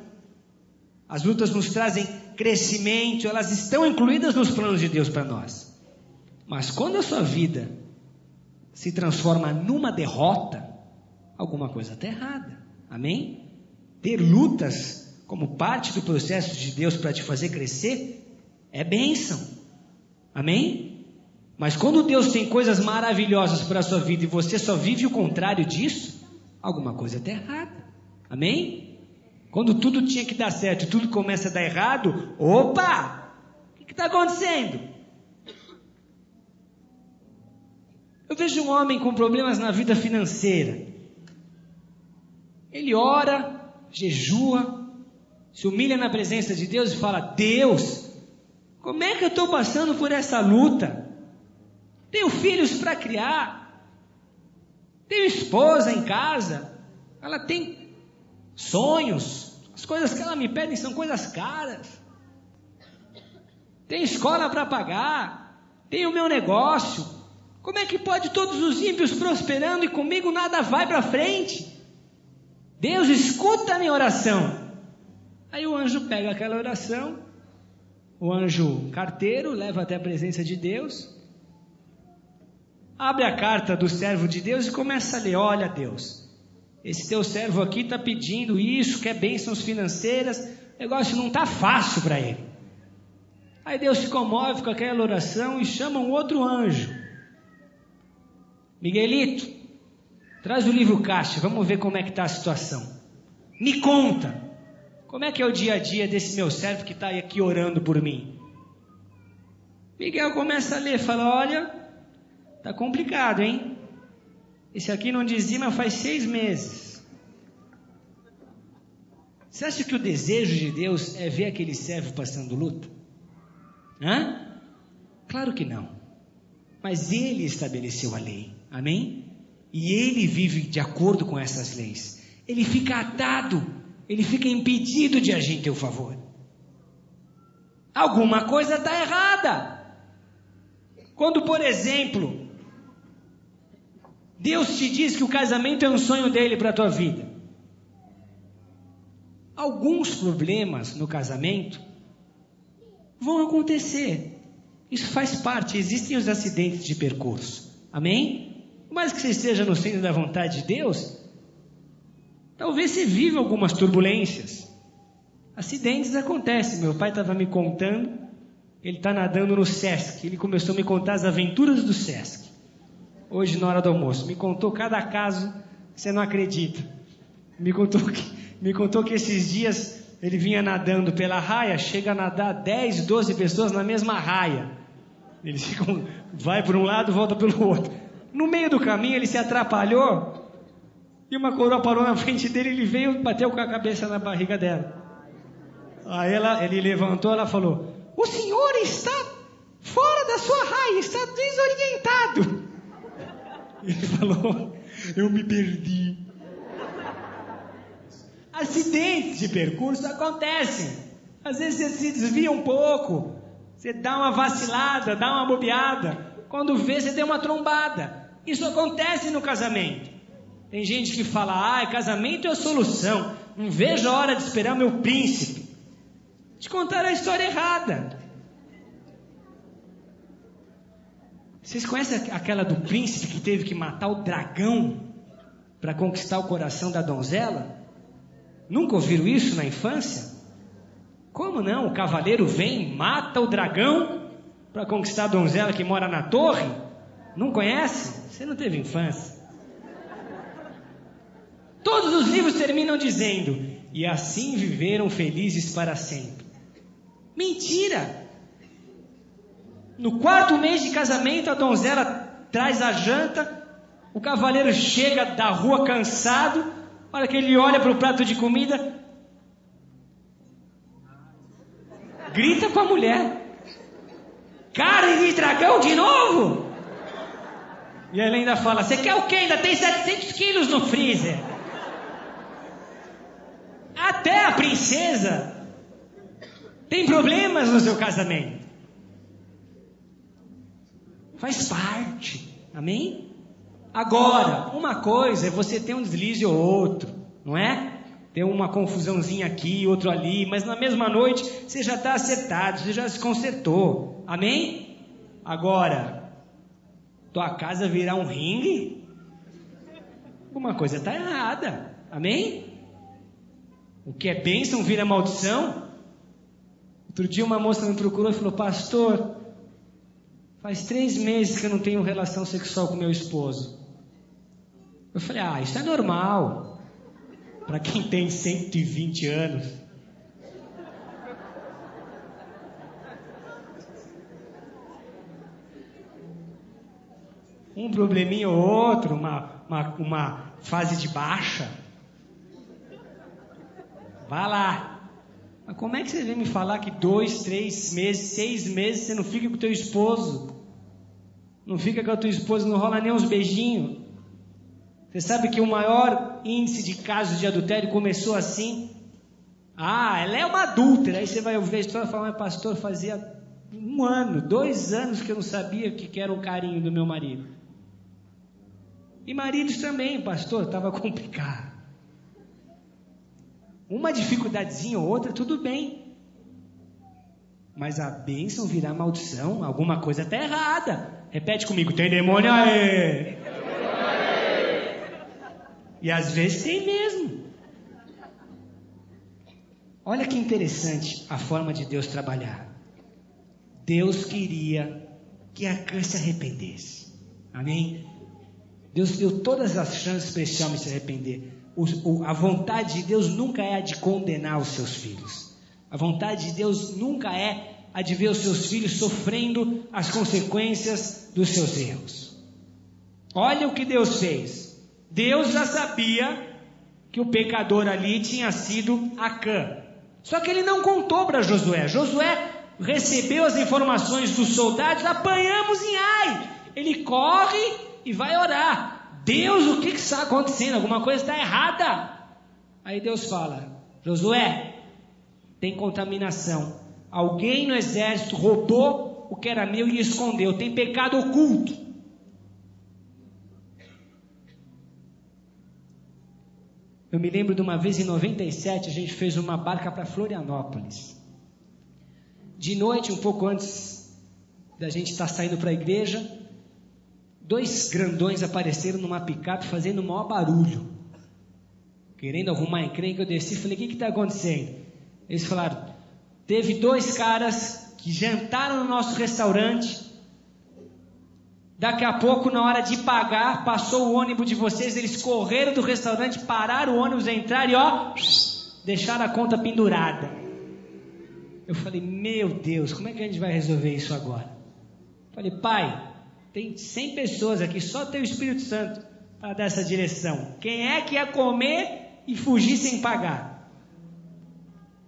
Speaker 3: as lutas nos trazem crescimento, elas estão incluídas nos planos de Deus para nós. Mas quando a sua vida se transforma numa derrota, alguma coisa está errada. Amém? Ter lutas como parte do processo de Deus para te fazer crescer é bênção. Amém? Mas quando Deus tem coisas maravilhosas para a sua vida e você só vive o contrário disso, alguma coisa está errada. Amém? Quando tudo tinha que dar certo e tudo começa a dar errado, opa! O que está acontecendo? Eu vejo um homem com problemas na vida financeira. Ele ora, jejua, se humilha na presença de Deus e fala: Deus, como é que eu estou passando por essa luta? Tenho filhos para criar, tenho esposa em casa, ela tem sonhos, as coisas que ela me pede são coisas caras, tem escola para pagar, tem o meu negócio. Como é que pode todos os ímpios prosperando e comigo nada vai para frente? Deus, escuta a minha oração. Aí o anjo pega aquela oração, o anjo carteiro leva até a presença de Deus, abre a carta do servo de Deus e começa a ler: olha, Deus, esse teu servo aqui está pedindo isso, quer bênçãos financeiras, o negócio não está fácil para ele. Aí Deus se comove com aquela oração e chama um outro anjo: Miguelito, traz o livro caixa, vamos ver como é que está a situação. Me conta, como é que é o dia a dia desse meu servo que está aqui orando por mim? Miguel começa a ler, fala: olha, tá complicado, hein? Esse aqui não dizima faz 6 meses. Você acha que o desejo de Deus é ver aquele servo passando luta? Hã? Claro que não. Mas Ele estabeleceu a lei. Amém? E Ele vive de acordo com essas leis. Ele fica atado, Ele fica impedido de agir em teu favor. Alguma coisa está errada. Quando, por exemplo, Deus te diz que o casamento é um sonho dele para a tua vida, alguns problemas no casamento vão acontecer. Isso faz parte, existem os acidentes de percurso. Amém? Mas que você esteja no centro da vontade de Deus, talvez você viva algumas turbulências. Acidentes acontecem. Meu pai estava me contando, ele está nadando no Sesc, ele começou a me contar as aventuras do Sesc. Hoje, na hora do almoço, me contou cada caso que você não acredita. Me contou que esses dias ele vinha nadando pela raia, chega a nadar 10, 12 pessoas na mesma raia. Eles ficam, vai por um lado, volta pelo outro. No meio do caminho ele se atrapalhou e uma coroa parou na frente dele, ele veio e bateu com a cabeça na barriga dela. Aí ele levantou, ela falou: o senhor está fora da sua raia, está desorientado. Ele falou: eu me perdi. Acidentes de percurso acontecem. Às vezes você se desvia um pouco, você dá uma vacilada, dá uma bobeada. Quando vê, você tem uma trombada. Isso acontece no casamento. Tem gente que fala: casamento é a solução, não vejo a hora de esperar meu príncipe. Te contaram a história errada. Vocês conhecem aquela do príncipe que teve que matar o dragão para conquistar o coração da donzela? Nunca ouviram isso na infância? Como não? O cavaleiro vem, mata o dragão para conquistar a donzela que mora na torre? Não conhece? Você não teve infância. Todos os livros terminam dizendo: e assim viveram felizes para sempre. Mentira! No 4º mês de casamento, a donzela traz a janta, o cavaleiro chega da rua cansado, a hora que ele olha para o prato de comida, grita com a mulher: carne de dragão de novo? E ela ainda fala: você quer o quê? Ainda tem 700 quilos no freezer. Até a princesa tem problemas no seu casamento. Faz parte, amém? Agora, uma coisa é você ter um deslize ou outro, não é? Ter uma confusãozinha aqui, outro ali, mas na mesma noite você já está acertado, você já se consertou, amém? Agora, tua casa virar um ringue, alguma coisa está errada, amém? O que é bênção vira maldição. Outro dia uma moça me procurou e falou: pastor, faz 3 meses que eu não tenho relação sexual com meu esposo. Eu falei: isso é normal para quem tem 120 anos. Um probleminha ou outro, uma fase de baixa. Vá lá. Mas como é que você vem me falar que 2, 3 meses, 6 meses você não fica com o teu esposo? Não fica com a tua esposa, não rola nem uns beijinhos? Você sabe que o maior índice de casos de adultério começou assim? Ela é uma adúltera. Aí você vai ouvir a história e falar: mas pastor, fazia 1 ano, 2 anos que eu não sabia o que era o carinho do meu marido. E maridos também, pastor, estava complicado. Uma dificuldadezinha ou outra, tudo bem. Mas a bênção virar maldição, alguma coisa está errada. Repete comigo: tem demônio aí. E às vezes tem mesmo. Olha que interessante a forma de Deus trabalhar. Deus queria que Acã se arrependesse. Amém? Deus deu todas as chances para esse homem se arrepender. A vontade de Deus nunca é a de condenar os seus filhos. A vontade de Deus nunca é a de ver os seus filhos sofrendo as consequências dos seus erros. Olha o que Deus fez. Deus já sabia que o pecador ali tinha sido Acã. Só que ele não contou para Josué. Josué recebeu as informações dos soldados: apanhamos em Ai. Ele corre e vai orar. Deus, o que está acontecendo? Alguma coisa está errada. Aí Deus fala: Josué, tem contaminação. Alguém no exército roubou o que era meu e escondeu. Tem pecado oculto. Eu me lembro de uma vez em 97, a gente fez uma barca para Florianópolis. De noite, um pouco antes da gente estar saindo para a igreja, 2 grandões apareceram numa picape fazendo o maior barulho, querendo arrumar encrenca. Eu desci e falei: o que está acontecendo? Eles falaram: teve 2 caras que jantaram no nosso restaurante. Daqui a pouco, na hora de pagar, passou o ônibus de vocês, eles correram do restaurante, pararam o ônibus, entraram e deixaram a conta pendurada. Eu falei: meu Deus, como é que a gente vai resolver isso agora? Eu falei: pai, tem 100 pessoas aqui, só tem o Espírito Santo para dar essa direção. Quem é que ia comer e fugir sem pagar?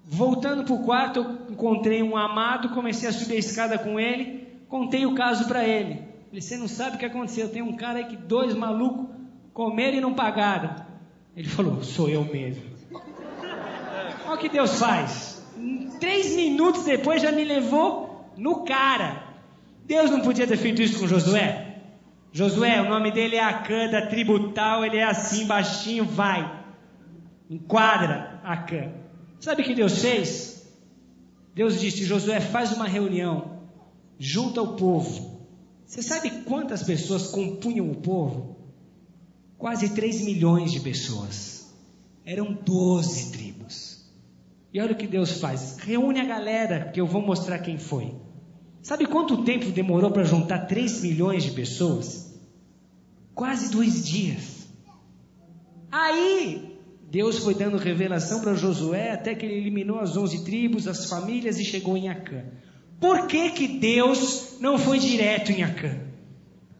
Speaker 3: Voltando para o quarto, eu encontrei um amado, comecei a subir a escada com ele, contei o caso para ele. Falei: você não sabe o que aconteceu, tem um cara aí que 2 malucos comeram e não pagaram. Ele falou: sou eu mesmo. Olha o que Deus faz. 3 minutos depois já me levou no cara. Deus não podia ter feito isso com Josué? Josué, o nome dele é Acã, da tribo tal, ele é assim, baixinho, vai. Enquadra Acã. Sabe o que Deus fez? Deus disse: Josué, faz uma reunião, junta o povo. Você sabe quantas pessoas compunham o povo? Quase 3 milhões de pessoas. Eram 12 tribos. E olha o que Deus faz. Reúne a galera, que eu vou mostrar quem foi. Sabe quanto tempo demorou para juntar 3 milhões de pessoas? Quase 2 dias. Aí, Deus foi dando revelação para Josué, até que ele eliminou as 11 tribos, as famílias, e chegou em Acã. Por que que Deus não foi direto em Acã?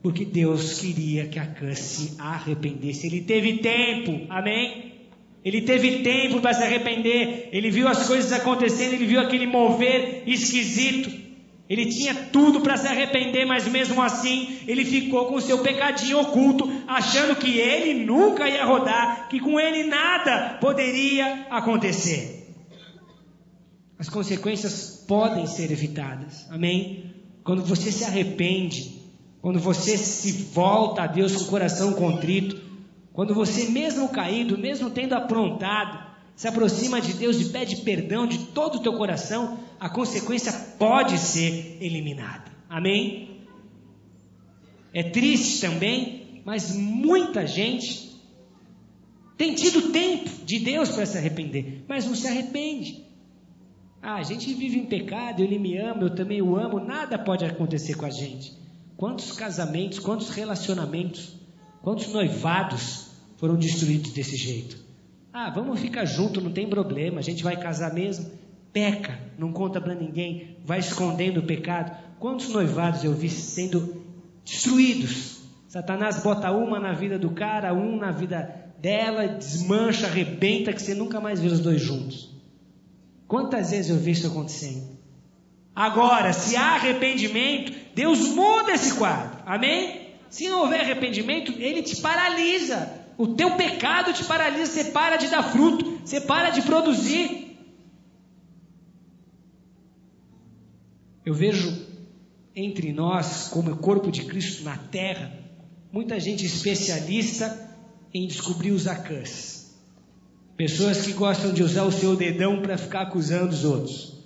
Speaker 3: Porque Deus queria que Acã se arrependesse. Ele teve tempo, amém? Ele teve tempo para se arrepender. Ele viu as coisas acontecendo, ele viu aquele mover esquisito. Ele tinha tudo para se arrepender, mas mesmo assim, ele ficou com o seu pecadinho oculto, achando que ele nunca ia rodar, que com ele nada poderia acontecer. As consequências podem ser evitadas, amém? Quando você se arrepende, quando você se volta a Deus com o coração contrito, quando você, mesmo caído, mesmo tendo aprontado, se aproxima de Deus e pede perdão de todo o teu coração, a consequência pode ser eliminada, amém? É triste também, mas muita gente tem tido tempo de Deus para se arrepender, mas não se arrepende. A gente vive em pecado, ele me ama, eu também o amo, nada pode acontecer com a gente. Quantos casamentos, quantos relacionamentos, quantos noivados foram destruídos desse jeito? Vamos ficar junto, não tem problema, a gente vai casar mesmo. Peca, não conta para ninguém, vai escondendo o pecado. Quantos noivados eu vi sendo destruídos? Satanás bota uma na vida do cara, um na vida dela, desmancha, arrebenta, que você nunca mais vê os 2 juntos. Quantas vezes eu vi isso acontecendo? Agora, se há arrependimento, Deus muda esse quadro, amém? Se não houver arrependimento, ele te paralisa. O teu pecado te paralisa, você para de dar fruto, você para de produzir. Eu vejo entre nós, como o corpo de Cristo na terra, muita gente especialista em descobrir os Acãs. Pessoas que gostam de usar o seu dedão para ficar acusando os outros.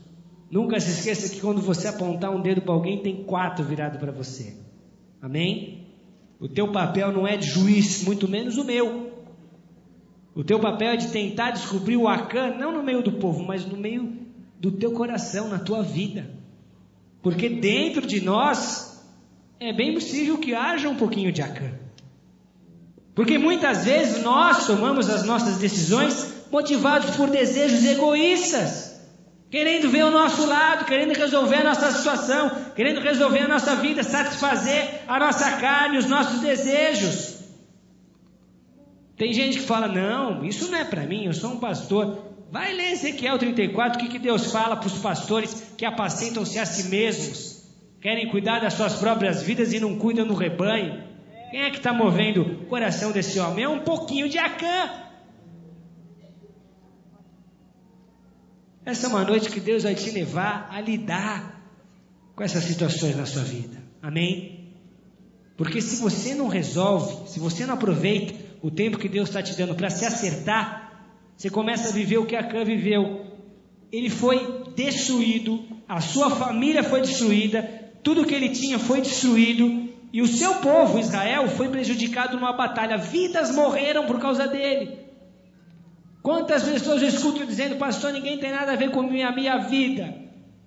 Speaker 3: Nunca se esqueça que quando você apontar um dedo para alguém, tem 4 virado para você. Amém? O teu papel não é de juiz, muito menos o meu. O teu papel é de tentar descobrir o Acã, não no meio do povo, mas no meio do teu coração, na tua vida. Porque dentro de nós, é bem possível que haja um pouquinho de Acã. Porque muitas vezes nós tomamos as nossas decisões motivados por desejos egoístas, querendo ver o nosso lado, querendo resolver a nossa situação, querendo resolver a nossa vida, satisfazer a nossa carne, os nossos desejos. Tem gente que fala: não, isso não é para mim, eu sou um pastor. Vai ler Ezequiel 34, o que Deus fala para os pastores que apacentam-se a si mesmos, querem cuidar das suas próprias vidas e não cuidam do rebanho. Quem é que está movendo o coração desse homem? É um pouquinho de Acã. Essa é uma noite que Deus vai te levar a lidar com essas situações na sua vida. Amém? Porque se você não resolve, se você não aproveita o tempo que Deus está te dando para se acertar, Você começa a viver o que Acã viveu. Ele foi destruído, a sua família foi destruída, tudo que ele tinha foi destruído, e o seu povo, Israel, foi prejudicado numa batalha. Vidas morreram por causa dele. Quantas pessoas eu escuto dizendo: pastor, ninguém tem nada a ver com a minha vida,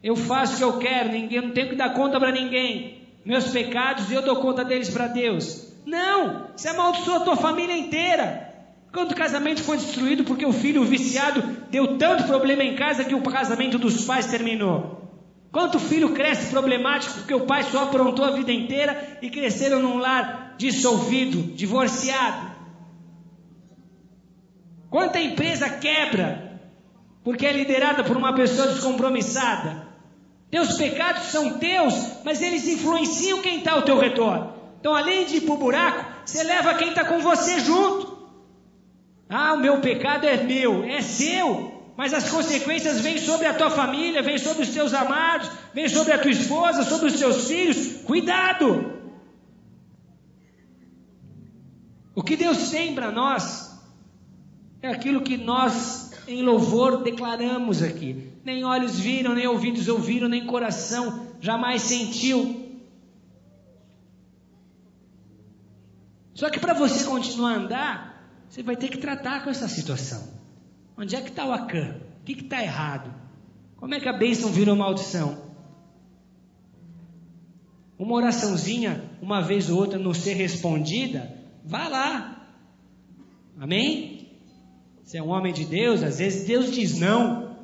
Speaker 3: eu faço o que eu quero, eu não tenho que dar conta para ninguém, meus pecados eu dou conta deles para Deus. Não, você amaldiçoa a tua família inteira. Quando o casamento foi destruído porque o filho viciado deu tanto problema em casa que o casamento dos pais terminou. Quanto filho cresce problemático porque o pai só aprontou a vida inteira e cresceram num lar dissolvido, divorciado. Quanta empresa quebra porque é liderada por uma pessoa descompromissada. Teus pecados são teus, mas eles influenciam quem está ao teu redor. Então, além de ir para o buraco, você leva quem está com você junto. Ah, o meu pecado é meu, é seu, mas as consequências vêm sobre a tua família, vêm sobre os teus amados, vêm sobre a tua esposa, sobre os teus filhos. Cuidado! O que Deus tem para nós é aquilo que nós, em louvor, declaramos aqui. Nem olhos viram, nem ouvidos ouviram, nem coração jamais sentiu. Só que para você continuar a andar, você vai ter que tratar com essa situação. Onde é que está o Acã? O que está errado? Como é que a bênção virou maldição? Uma oraçãozinha, uma vez ou outra, não ser respondida, vá lá. Amém? Você é um homem de Deus, às vezes Deus diz não.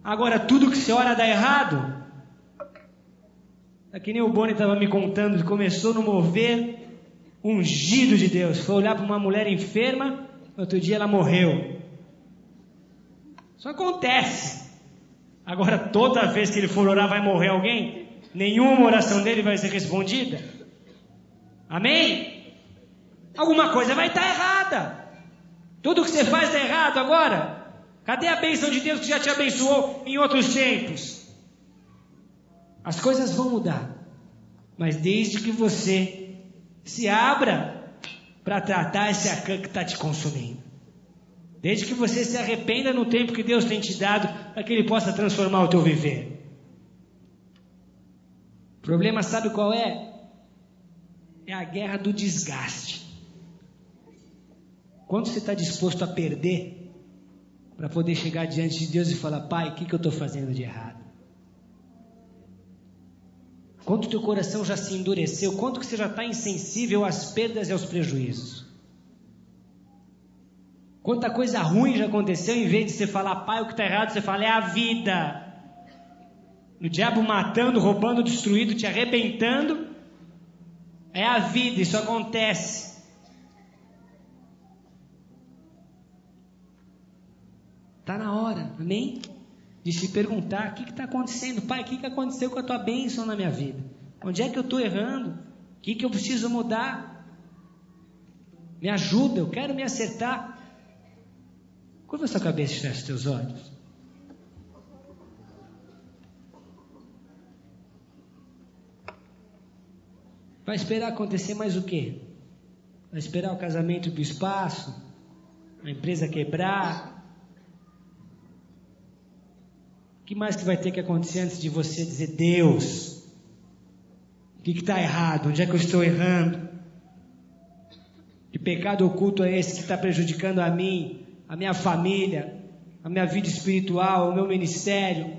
Speaker 3: Agora, tudo que você ora dá errado. É que nem o Boni estava me contando, ele começou no mover ungido de Deus. Foi olhar para uma mulher enferma, outro dia ela morreu. Isso acontece. Agora, toda vez que ele for orar vai morrer alguém? Nenhuma oração dele vai ser respondida? Amém? Alguma coisa vai estar errada. Tudo que você faz está errado agora. Cadê a bênção de Deus que já te abençoou em outros tempos? As coisas vão mudar, mas desde que você se abra para tratar esse Acã que está te consumindo. Desde que você se arrependa no tempo que Deus tem te dado, para que Ele possa transformar o teu viver. O problema, sabe qual é? É a guerra do desgaste. Quando você está disposto a perder, para poder chegar diante de Deus e falar: Pai, o que eu estou fazendo de errado? Quanto teu coração já se endureceu, quanto que você já está insensível às perdas e aos prejuízos. Quanta coisa ruim já aconteceu, em vez de você falar: Pai, o que está errado, você fala: é a vida. O diabo matando, roubando, destruindo, te arrebentando. É a vida, isso acontece. Está na hora, amém? De se perguntar: o que está acontecendo? Pai, o que aconteceu com a tua bênção na minha vida? Onde é que eu estou errando? O que eu preciso mudar? Me ajuda, eu quero me acertar. Curva a sua cabeça e fecha os teus olhos. Vai esperar acontecer mais o quê? Vai esperar o casamento do espaço? A empresa quebrar? O que mais que vai ter que acontecer antes de você dizer: Deus, o que está errado? Onde é que eu estou errando? Que pecado oculto é esse que está prejudicando a mim, a minha família, a minha vida espiritual, o meu ministério?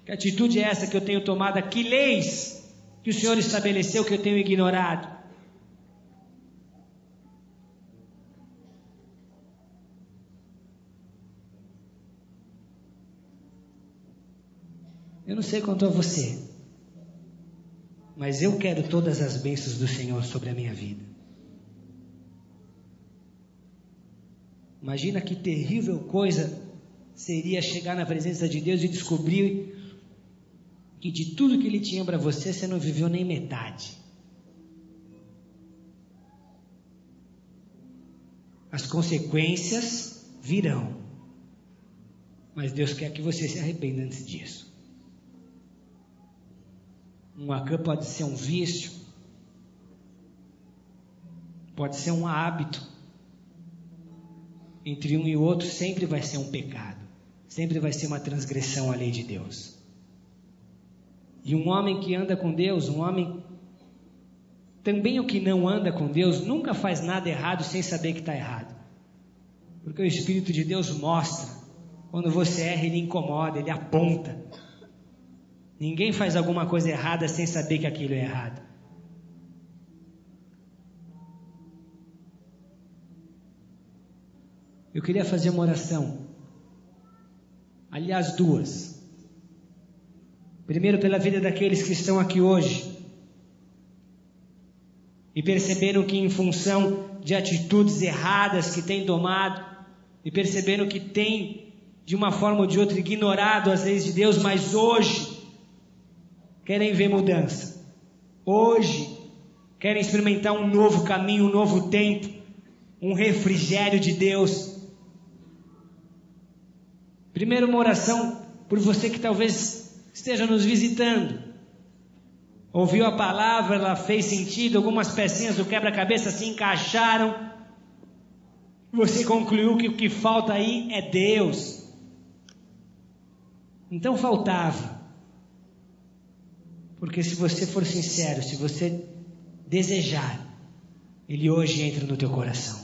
Speaker 3: Que atitude é essa que eu tenho tomado? Que leis que o Senhor estabeleceu que eu tenho ignorado? Eu não sei quanto a você, mas eu quero todas as bênçãos do Senhor sobre a minha vida. Imagina que terrível coisa seria chegar na presença de Deus e descobrir que de tudo que Ele tinha para você, você não viveu nem metade. As consequências virão, mas Deus quer que você se arrependa antes disso. Um Acã pode ser um vício, pode ser um hábito, entre um e o outro sempre vai ser um pecado. Sempre vai ser uma transgressão à lei de Deus. E um homem que anda com Deus, um homem... Também o que não anda com Deus nunca faz nada errado sem saber que está errado. Porque o Espírito de Deus mostra. Quando você erra, Ele incomoda, Ele aponta. Ninguém faz alguma coisa errada sem saber que aquilo é errado. Eu queria fazer uma oração. Aliás, duas. Primeiro, pela vida daqueles que estão aqui hoje e perceberam que em função de atitudes erradas que têm tomado e perceberam que têm, de uma forma ou de outra, ignorado as leis de Deus, mas hoje querem ver mudança. Hoje querem experimentar um novo caminho, um novo tempo, um refrigério de Deus. Primeiro, uma oração por você que talvez esteja nos visitando. Ouviu a palavra, ela fez sentido, algumas pecinhas do quebra-cabeça se encaixaram. Você concluiu que o que falta aí é Deus. Então faltava. Porque se você for sincero, se você desejar, Ele hoje entra no teu coração.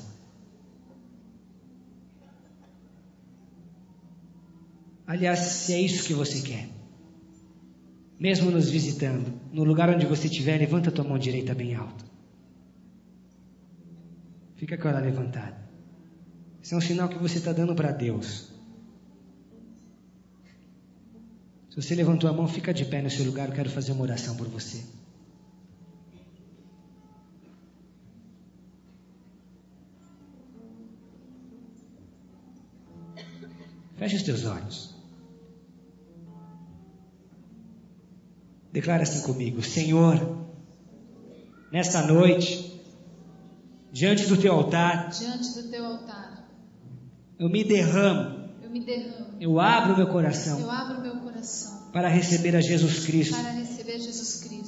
Speaker 3: Aliás, se é isso que você quer, mesmo nos visitando, no lugar onde você estiver, levanta a tua mão direita bem alto. Fica com ela levantada. Isso é um sinal que você está dando para Deus. Se você levantou a mão, fica de pé no seu lugar, eu quero fazer uma oração por você. Feche os teus olhos. Declara assim comigo: Senhor, nesta noite, diante do teu altar, eu me derramo, eu abro meu coração, para receber a Jesus Cristo,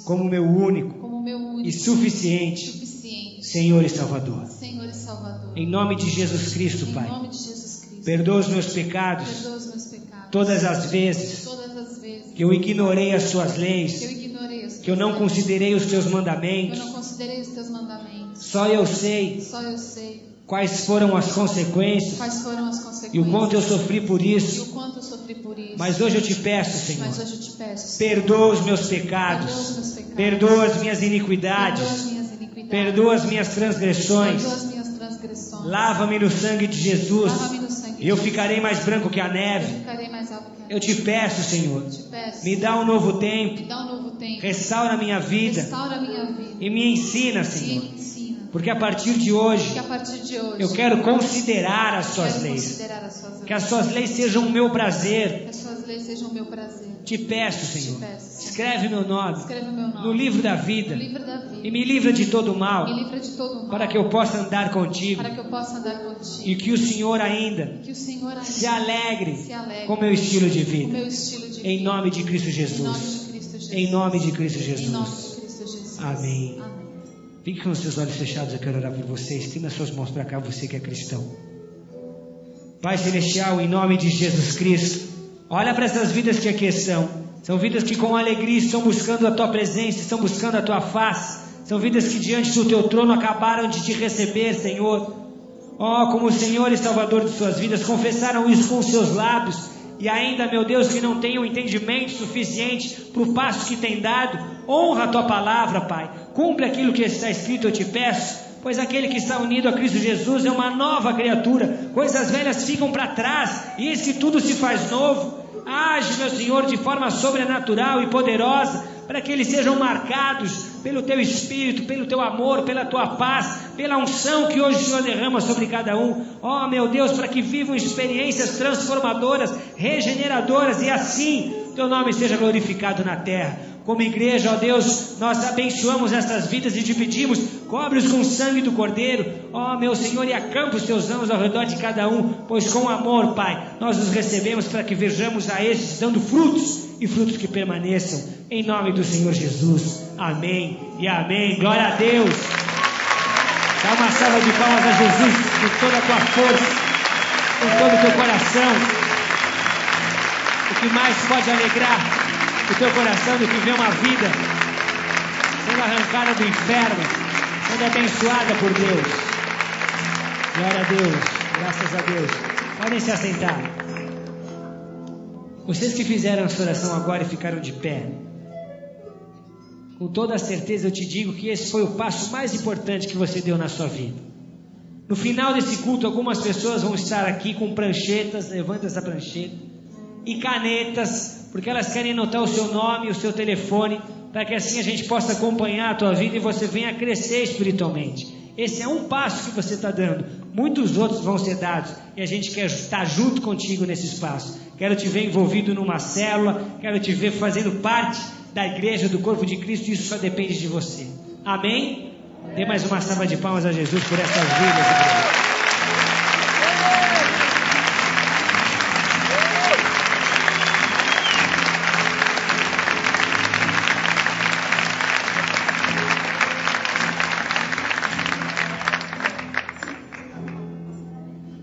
Speaker 3: como meu único, e suficiente, Senhor e Salvador. Em nome de Jesus Cristo, Pai, perdoa os meus pecados, todas as vezes que eu ignorei as suas leis, que eu não considerei os teus mandamentos. Só eu sei quais foram as consequências e o quanto eu sofri por isso. Mas hoje eu te peço, Senhor, perdoa os meus pecados, perdoa as minhas iniquidades, perdoa as minhas transgressões. Lava-me no sangue de Jesus e eu ficarei mais branco que a neve. Eu te peço, Senhor, me dá um novo tempo, restaura a minha vida e me ensina, Senhor, porque a partir de hoje eu quero considerar as suas leis, que as suas leis sejam o meu prazer. Te peço, Senhor, escreve meu nome no livro da vida e me livra de todo o mal, para que eu possa andar contigo e que o Senhor ainda se alegre com o meu estilo de vida. Em nome de Cristo Jesus. Em nome de Cristo Jesus. Amém. Fique com os seus olhos fechados, eu quero orar por você. Estenda as suas mãos para cá, você que é cristão. Pai Celestial, em nome de Jesus Cristo, olha para essas vidas que aqui estão. São vidas que com alegria estão buscando a Tua presença, estão buscando a Tua face. São vidas que diante do Teu trono acabaram de Te receber, Senhor. Oh, como o Senhor e Salvador de suas vidas, confessaram isso com os seus lábios. E ainda, meu Deus, que não tenham entendimento suficiente para o passo que tem dado. Honra a Tua palavra, Pai. Cumpre aquilo que está escrito, eu te peço. Pois aquele que está unido a Cristo Jesus é uma nova criatura. Coisas velhas ficam para trás e esse tudo se faz novo. Age, meu Senhor, de forma sobrenatural e poderosa, para que eles sejam marcados pelo Teu Espírito, pelo Teu amor, pela Tua paz, pela unção que hoje o Senhor derrama sobre cada um. Oh, meu Deus, para que vivam experiências transformadoras, regeneradoras, e assim Teu nome seja glorificado na terra. Como igreja, ó Deus, nós abençoamos essas vidas e te pedimos, cobre-os com o sangue do Cordeiro, ó meu Senhor, e acampa os teus anjos ao redor de cada um, pois com amor, Pai, nós os recebemos para que vejamos a estes dando frutos, e frutos que permaneçam, em nome do Senhor Jesus. Amém e amém. Glória a Deus. Dá uma salva de palmas a Jesus com toda a tua força. com todo o teu coração. O que mais pode alegrar o teu coração do que ver uma vida sendo arrancada do inferno, sendo abençoada por Deus. Glória a Deus, graças a Deus. Podem se assentar. Vocês que fizeram essa oração agora e ficaram de pé, com toda a certeza eu te digo que esse foi o passo mais importante que você deu na sua vida. No final desse culto, algumas pessoas vão estar aqui com pranchetas, levanta essa prancheta, e canetas, porque elas querem anotar o seu nome, o seu telefone, para que assim a gente possa acompanhar a tua vida e você venha crescer espiritualmente. Esse é um passo que você está dando. Muitos outros vão ser dados e a gente quer estar junto contigo nesse espaço. Quero te ver envolvido numa célula, quero te ver fazendo parte da igreja, do corpo de Cristo. Isso só depende de você. Amém? Dê mais uma salva de palmas a Jesus por essas vidas, igreja.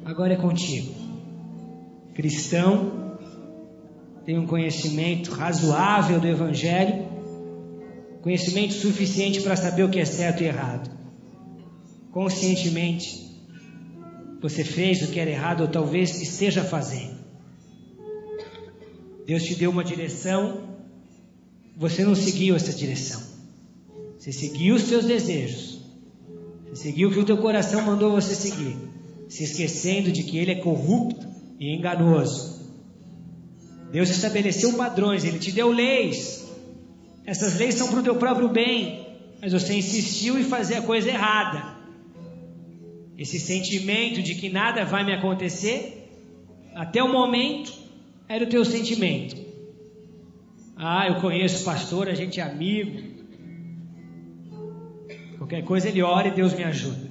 Speaker 3: Agora é contigo. Cristão, tem um conhecimento razoável do Evangelho, conhecimento suficiente para saber o que é certo e errado. Conscientemente, você fez o que era errado ou talvez esteja fazendo. Deus te deu uma direção, você não seguiu essa direção. Você seguiu os seus desejos. Você seguiu o que o teu coração mandou você seguir, se esquecendo de que ele é corrupto e enganoso. Deus estabeleceu padrões, ele te deu leis. Essas leis são para o teu próprio bem, mas você insistiu em fazer a coisa errada. Esse sentimento de que nada vai me acontecer, até o momento, era o teu sentimento. Eu conheço o pastor, a gente é amigo. Qualquer coisa ele ora e Deus me ajuda.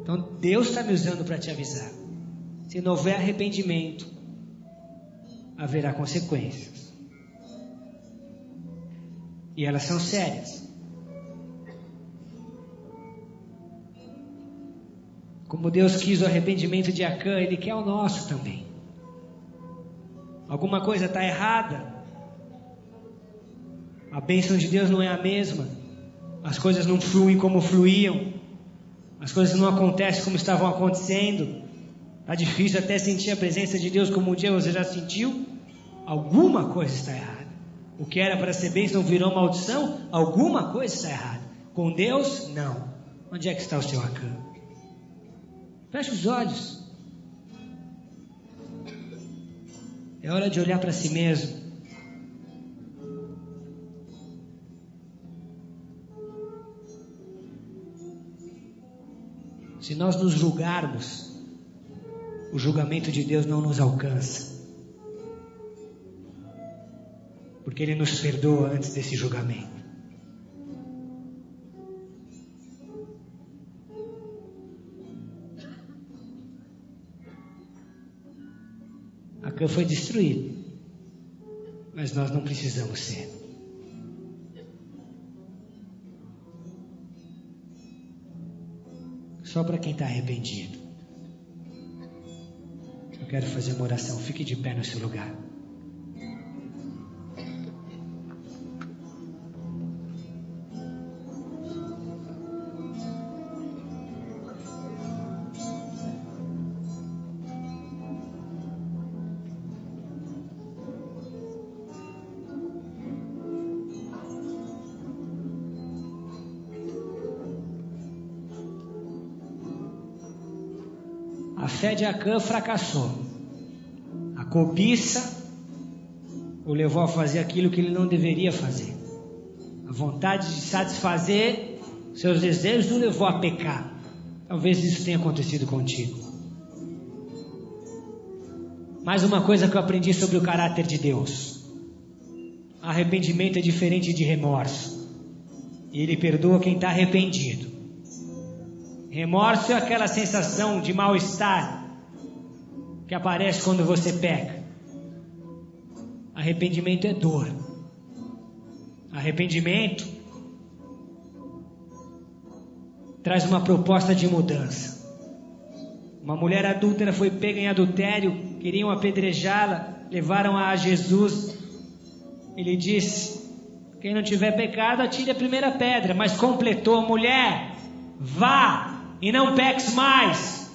Speaker 3: Então Deus está me usando para te avisar. Se não houver arrependimento, haverá consequências. E elas são sérias. Como Deus quis o arrependimento de Acã, Ele quer o nosso também. Alguma coisa está errada. A bênção de Deus não é a mesma. As coisas não fluem como fluíam. As coisas não acontecem como estavam acontecendo. Está difícil até sentir a presença de Deus como um dia você já sentiu. Alguma coisa está errada. O que era para ser bênção virou maldição. Alguma coisa está errada. Com Deus, não. Onde é que está o seu Acã? Feche os olhos. É hora de olhar para si mesmo. Se nós nos julgarmos, o julgamento de Deus não nos alcança. Porque Ele nos perdoa antes desse julgamento. Acã foi destruído, mas nós não precisamos ser. Só para quem está arrependido. Eu quero fazer uma oração. Fique de pé no seu lugar. A fé de Acã fracassou. A cobiça o levou a fazer aquilo que ele não deveria fazer. A vontade de satisfazer seus desejos o levou a pecar. Talvez isso tenha acontecido contigo. Mais uma coisa que eu aprendi sobre o caráter de Deus. Arrependimento é diferente de remorso. E Ele perdoa quem está arrependido. Remorso é aquela sensação de mal-estar que aparece quando você peca. Arrependimento é dor. Arrependimento traz uma proposta de mudança. Uma mulher adúltera foi pega em adultério, queriam apedrejá-la, levaram-a a Jesus. Ele disse: quem não tiver pecado, atire a primeira pedra. Mas completou: mulher, vá e não peques mais.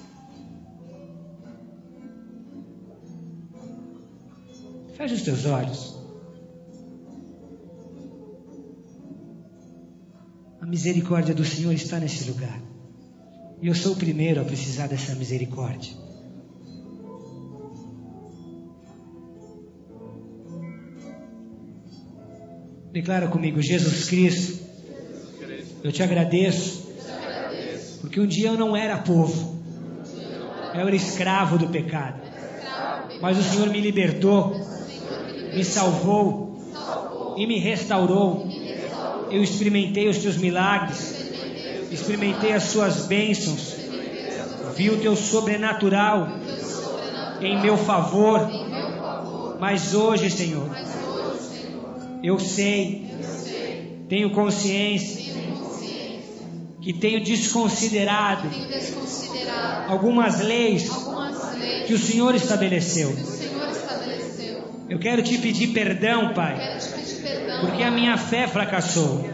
Speaker 3: Feche os teus olhos. A misericórdia do Senhor está nesse lugar. E eu sou o primeiro a precisar dessa misericórdia. Declara comigo: Jesus Cristo, eu te agradeço, porque um dia eu não era povo, eu era escravo do pecado, mas o Senhor me libertou, me salvou e me restaurou. Eu experimentei os teus milagres, experimentei as suas bênçãos, vi o teu sobrenatural em meu favor, mas hoje, Senhor, eu sei, tenho consciência que tenho desconsiderado algumas leis que o Senhor estabeleceu. Eu quero te pedir perdão, Pai, porque a minha fé fracassou.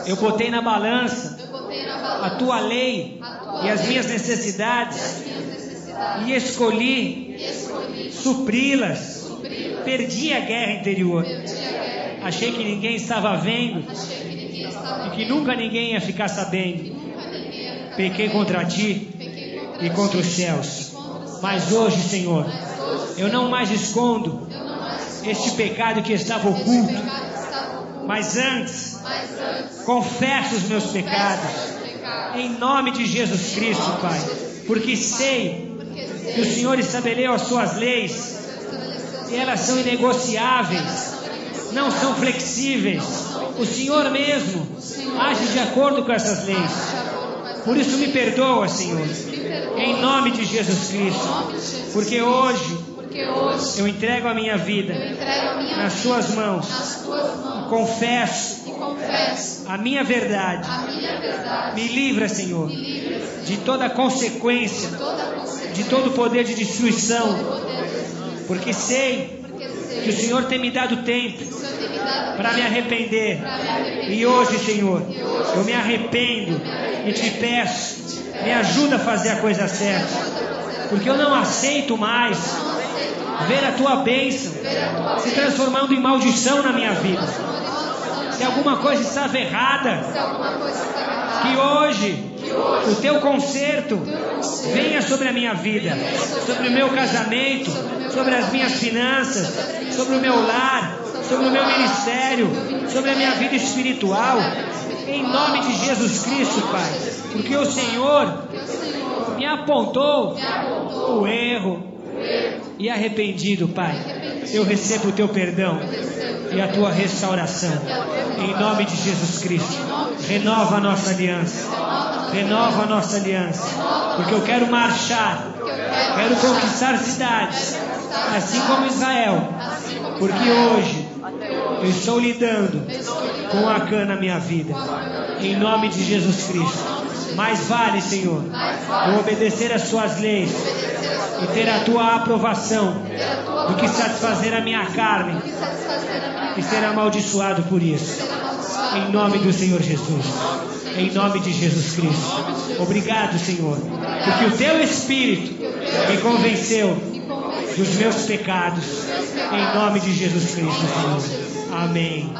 Speaker 3: Eu botei na balança a tua lei e as minhas necessidades e escolhi supri-las. Perdi a guerra interior. Achei que ninguém estava vendo e que nunca ninguém ia ficar sabendo. Pequei contra ti e contra os céus. Mas hoje, Senhor, eu não mais escondo este pecado que estava oculto, mas antes confesso os meus pecados em nome de Jesus Cristo, Pai, porque sei que o Senhor estabeleceu as suas leis e elas são inegociáveis, não são flexíveis. O Senhor mesmo age de acordo com essas leis. Por isso me perdoa, Senhor, em nome de Jesus Cristo, porque hoje eu entrego a minha vida nas suas mãos e confesso a minha verdade. Me livra, Senhor, de toda consequência, de todo poder de destruição, porque sei que o Senhor tem me dado tempo para me arrepender. E hoje, Senhor, eu me arrependo e te peço, me ajuda a fazer a coisa certa, porque eu não aceito mais ver a tua bênção se transformando em maldição na minha vida. Se alguma coisa estava errada, que hoje o teu conserto venha sobre a minha vida, sobre o meu casamento, sobre as minhas finanças, sobre o meu lar, sobre o meu ministério, sobre a minha vida espiritual, em nome de Jesus Cristo, Pai, porque o Senhor me apontou o erro, e arrependido, Pai, eu recebo o teu perdão e a tua restauração, em nome de Jesus Cristo. Renova a nossa aliança, renova a nossa aliança, porque eu quero marchar, quero conquistar cidades, assim como Israel, porque hoje eu estou lidando com Acã na minha vida, em nome de Jesus Cristo. Mais vale, Senhor, eu obedecer às suas leis e ter a tua aprovação do que satisfazer a minha carne e ser amaldiçoado por isso, em nome do Senhor Jesus, em nome de Jesus Cristo. Obrigado, Senhor, porque o teu Espírito me convenceu dos meus pecados, em nome de Jesus Cristo, Senhor. Amém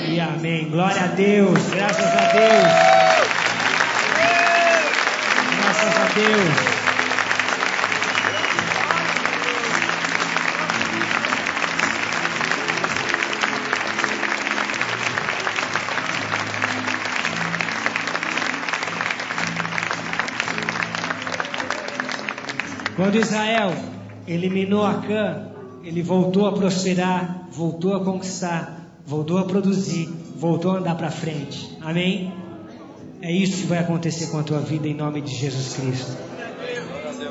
Speaker 3: e amém. Glória a Deus, graças a Deus. Graças a Deus. Quando Israel eliminou Acã, ele voltou a prosperar, voltou a conquistar, voltou a produzir, voltou a andar para frente. Amém? É isso que vai acontecer com a tua vida em nome de Jesus Cristo.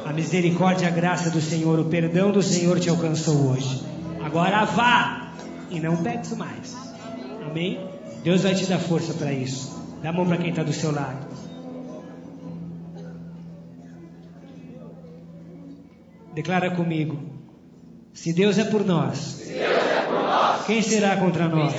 Speaker 3: A misericórdia e a graça do Senhor, o perdão do Senhor te alcançou hoje. Agora vá e não peques mais. Amém? Deus vai te dar força para isso. Dá a mão para quem está do seu lado. Declara comigo. Se Deus é por nós, quem será contra nós?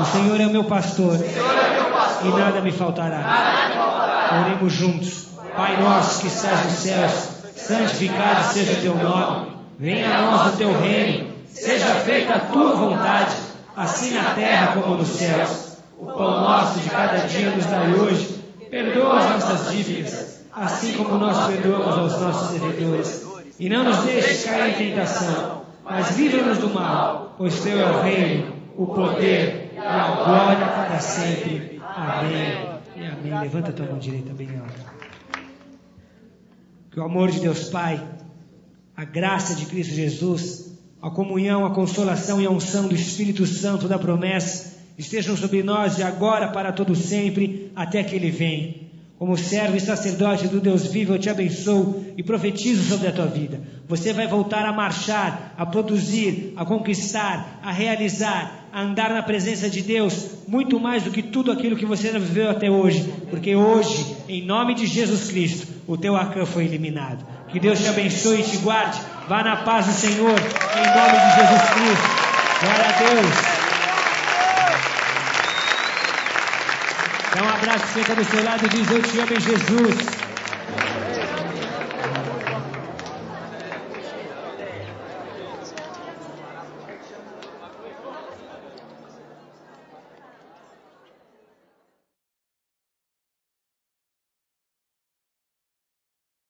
Speaker 3: O Senhor é o meu pastor, e nada me faltará. Oremos juntos. Pai nosso que estás nos céus, santificado seja o teu nome. Venha a nós o teu reino. Seja feita a tua vontade, assim na terra como nos céus. O pão nosso de cada dia nos dai hoje. Perdoa as nossas dívidas, assim como nós perdoamos aos nossos devedores. E não nos deixes cair em tentação, mas livra-nos do mal, pois teu é o reino, o poder e a glória para sempre. Amém e amém. Levanta a tua mão direita bem alta. Que o amor de Deus Pai, a graça de Cristo Jesus, a comunhão, a consolação e a unção do Espírito Santo da promessa estejam sobre nós de agora para todo sempre, até que Ele venha. Como servo e sacerdote do Deus vivo, eu te abençoo e profetizo sobre a tua vida. Você vai voltar a marchar, a produzir, a conquistar, a realizar, a andar na presença de Deus, muito mais do que tudo aquilo que você já viveu até hoje, porque hoje, em nome de Jesus Cristo, o teu Acã foi eliminado. Que Deus te abençoe e te guarde. Vá na paz do Senhor, em nome de Jesus Cristo. Glória a Deus. Dá um abraço, fica do seu lado e diz: eu te amo em Jesus.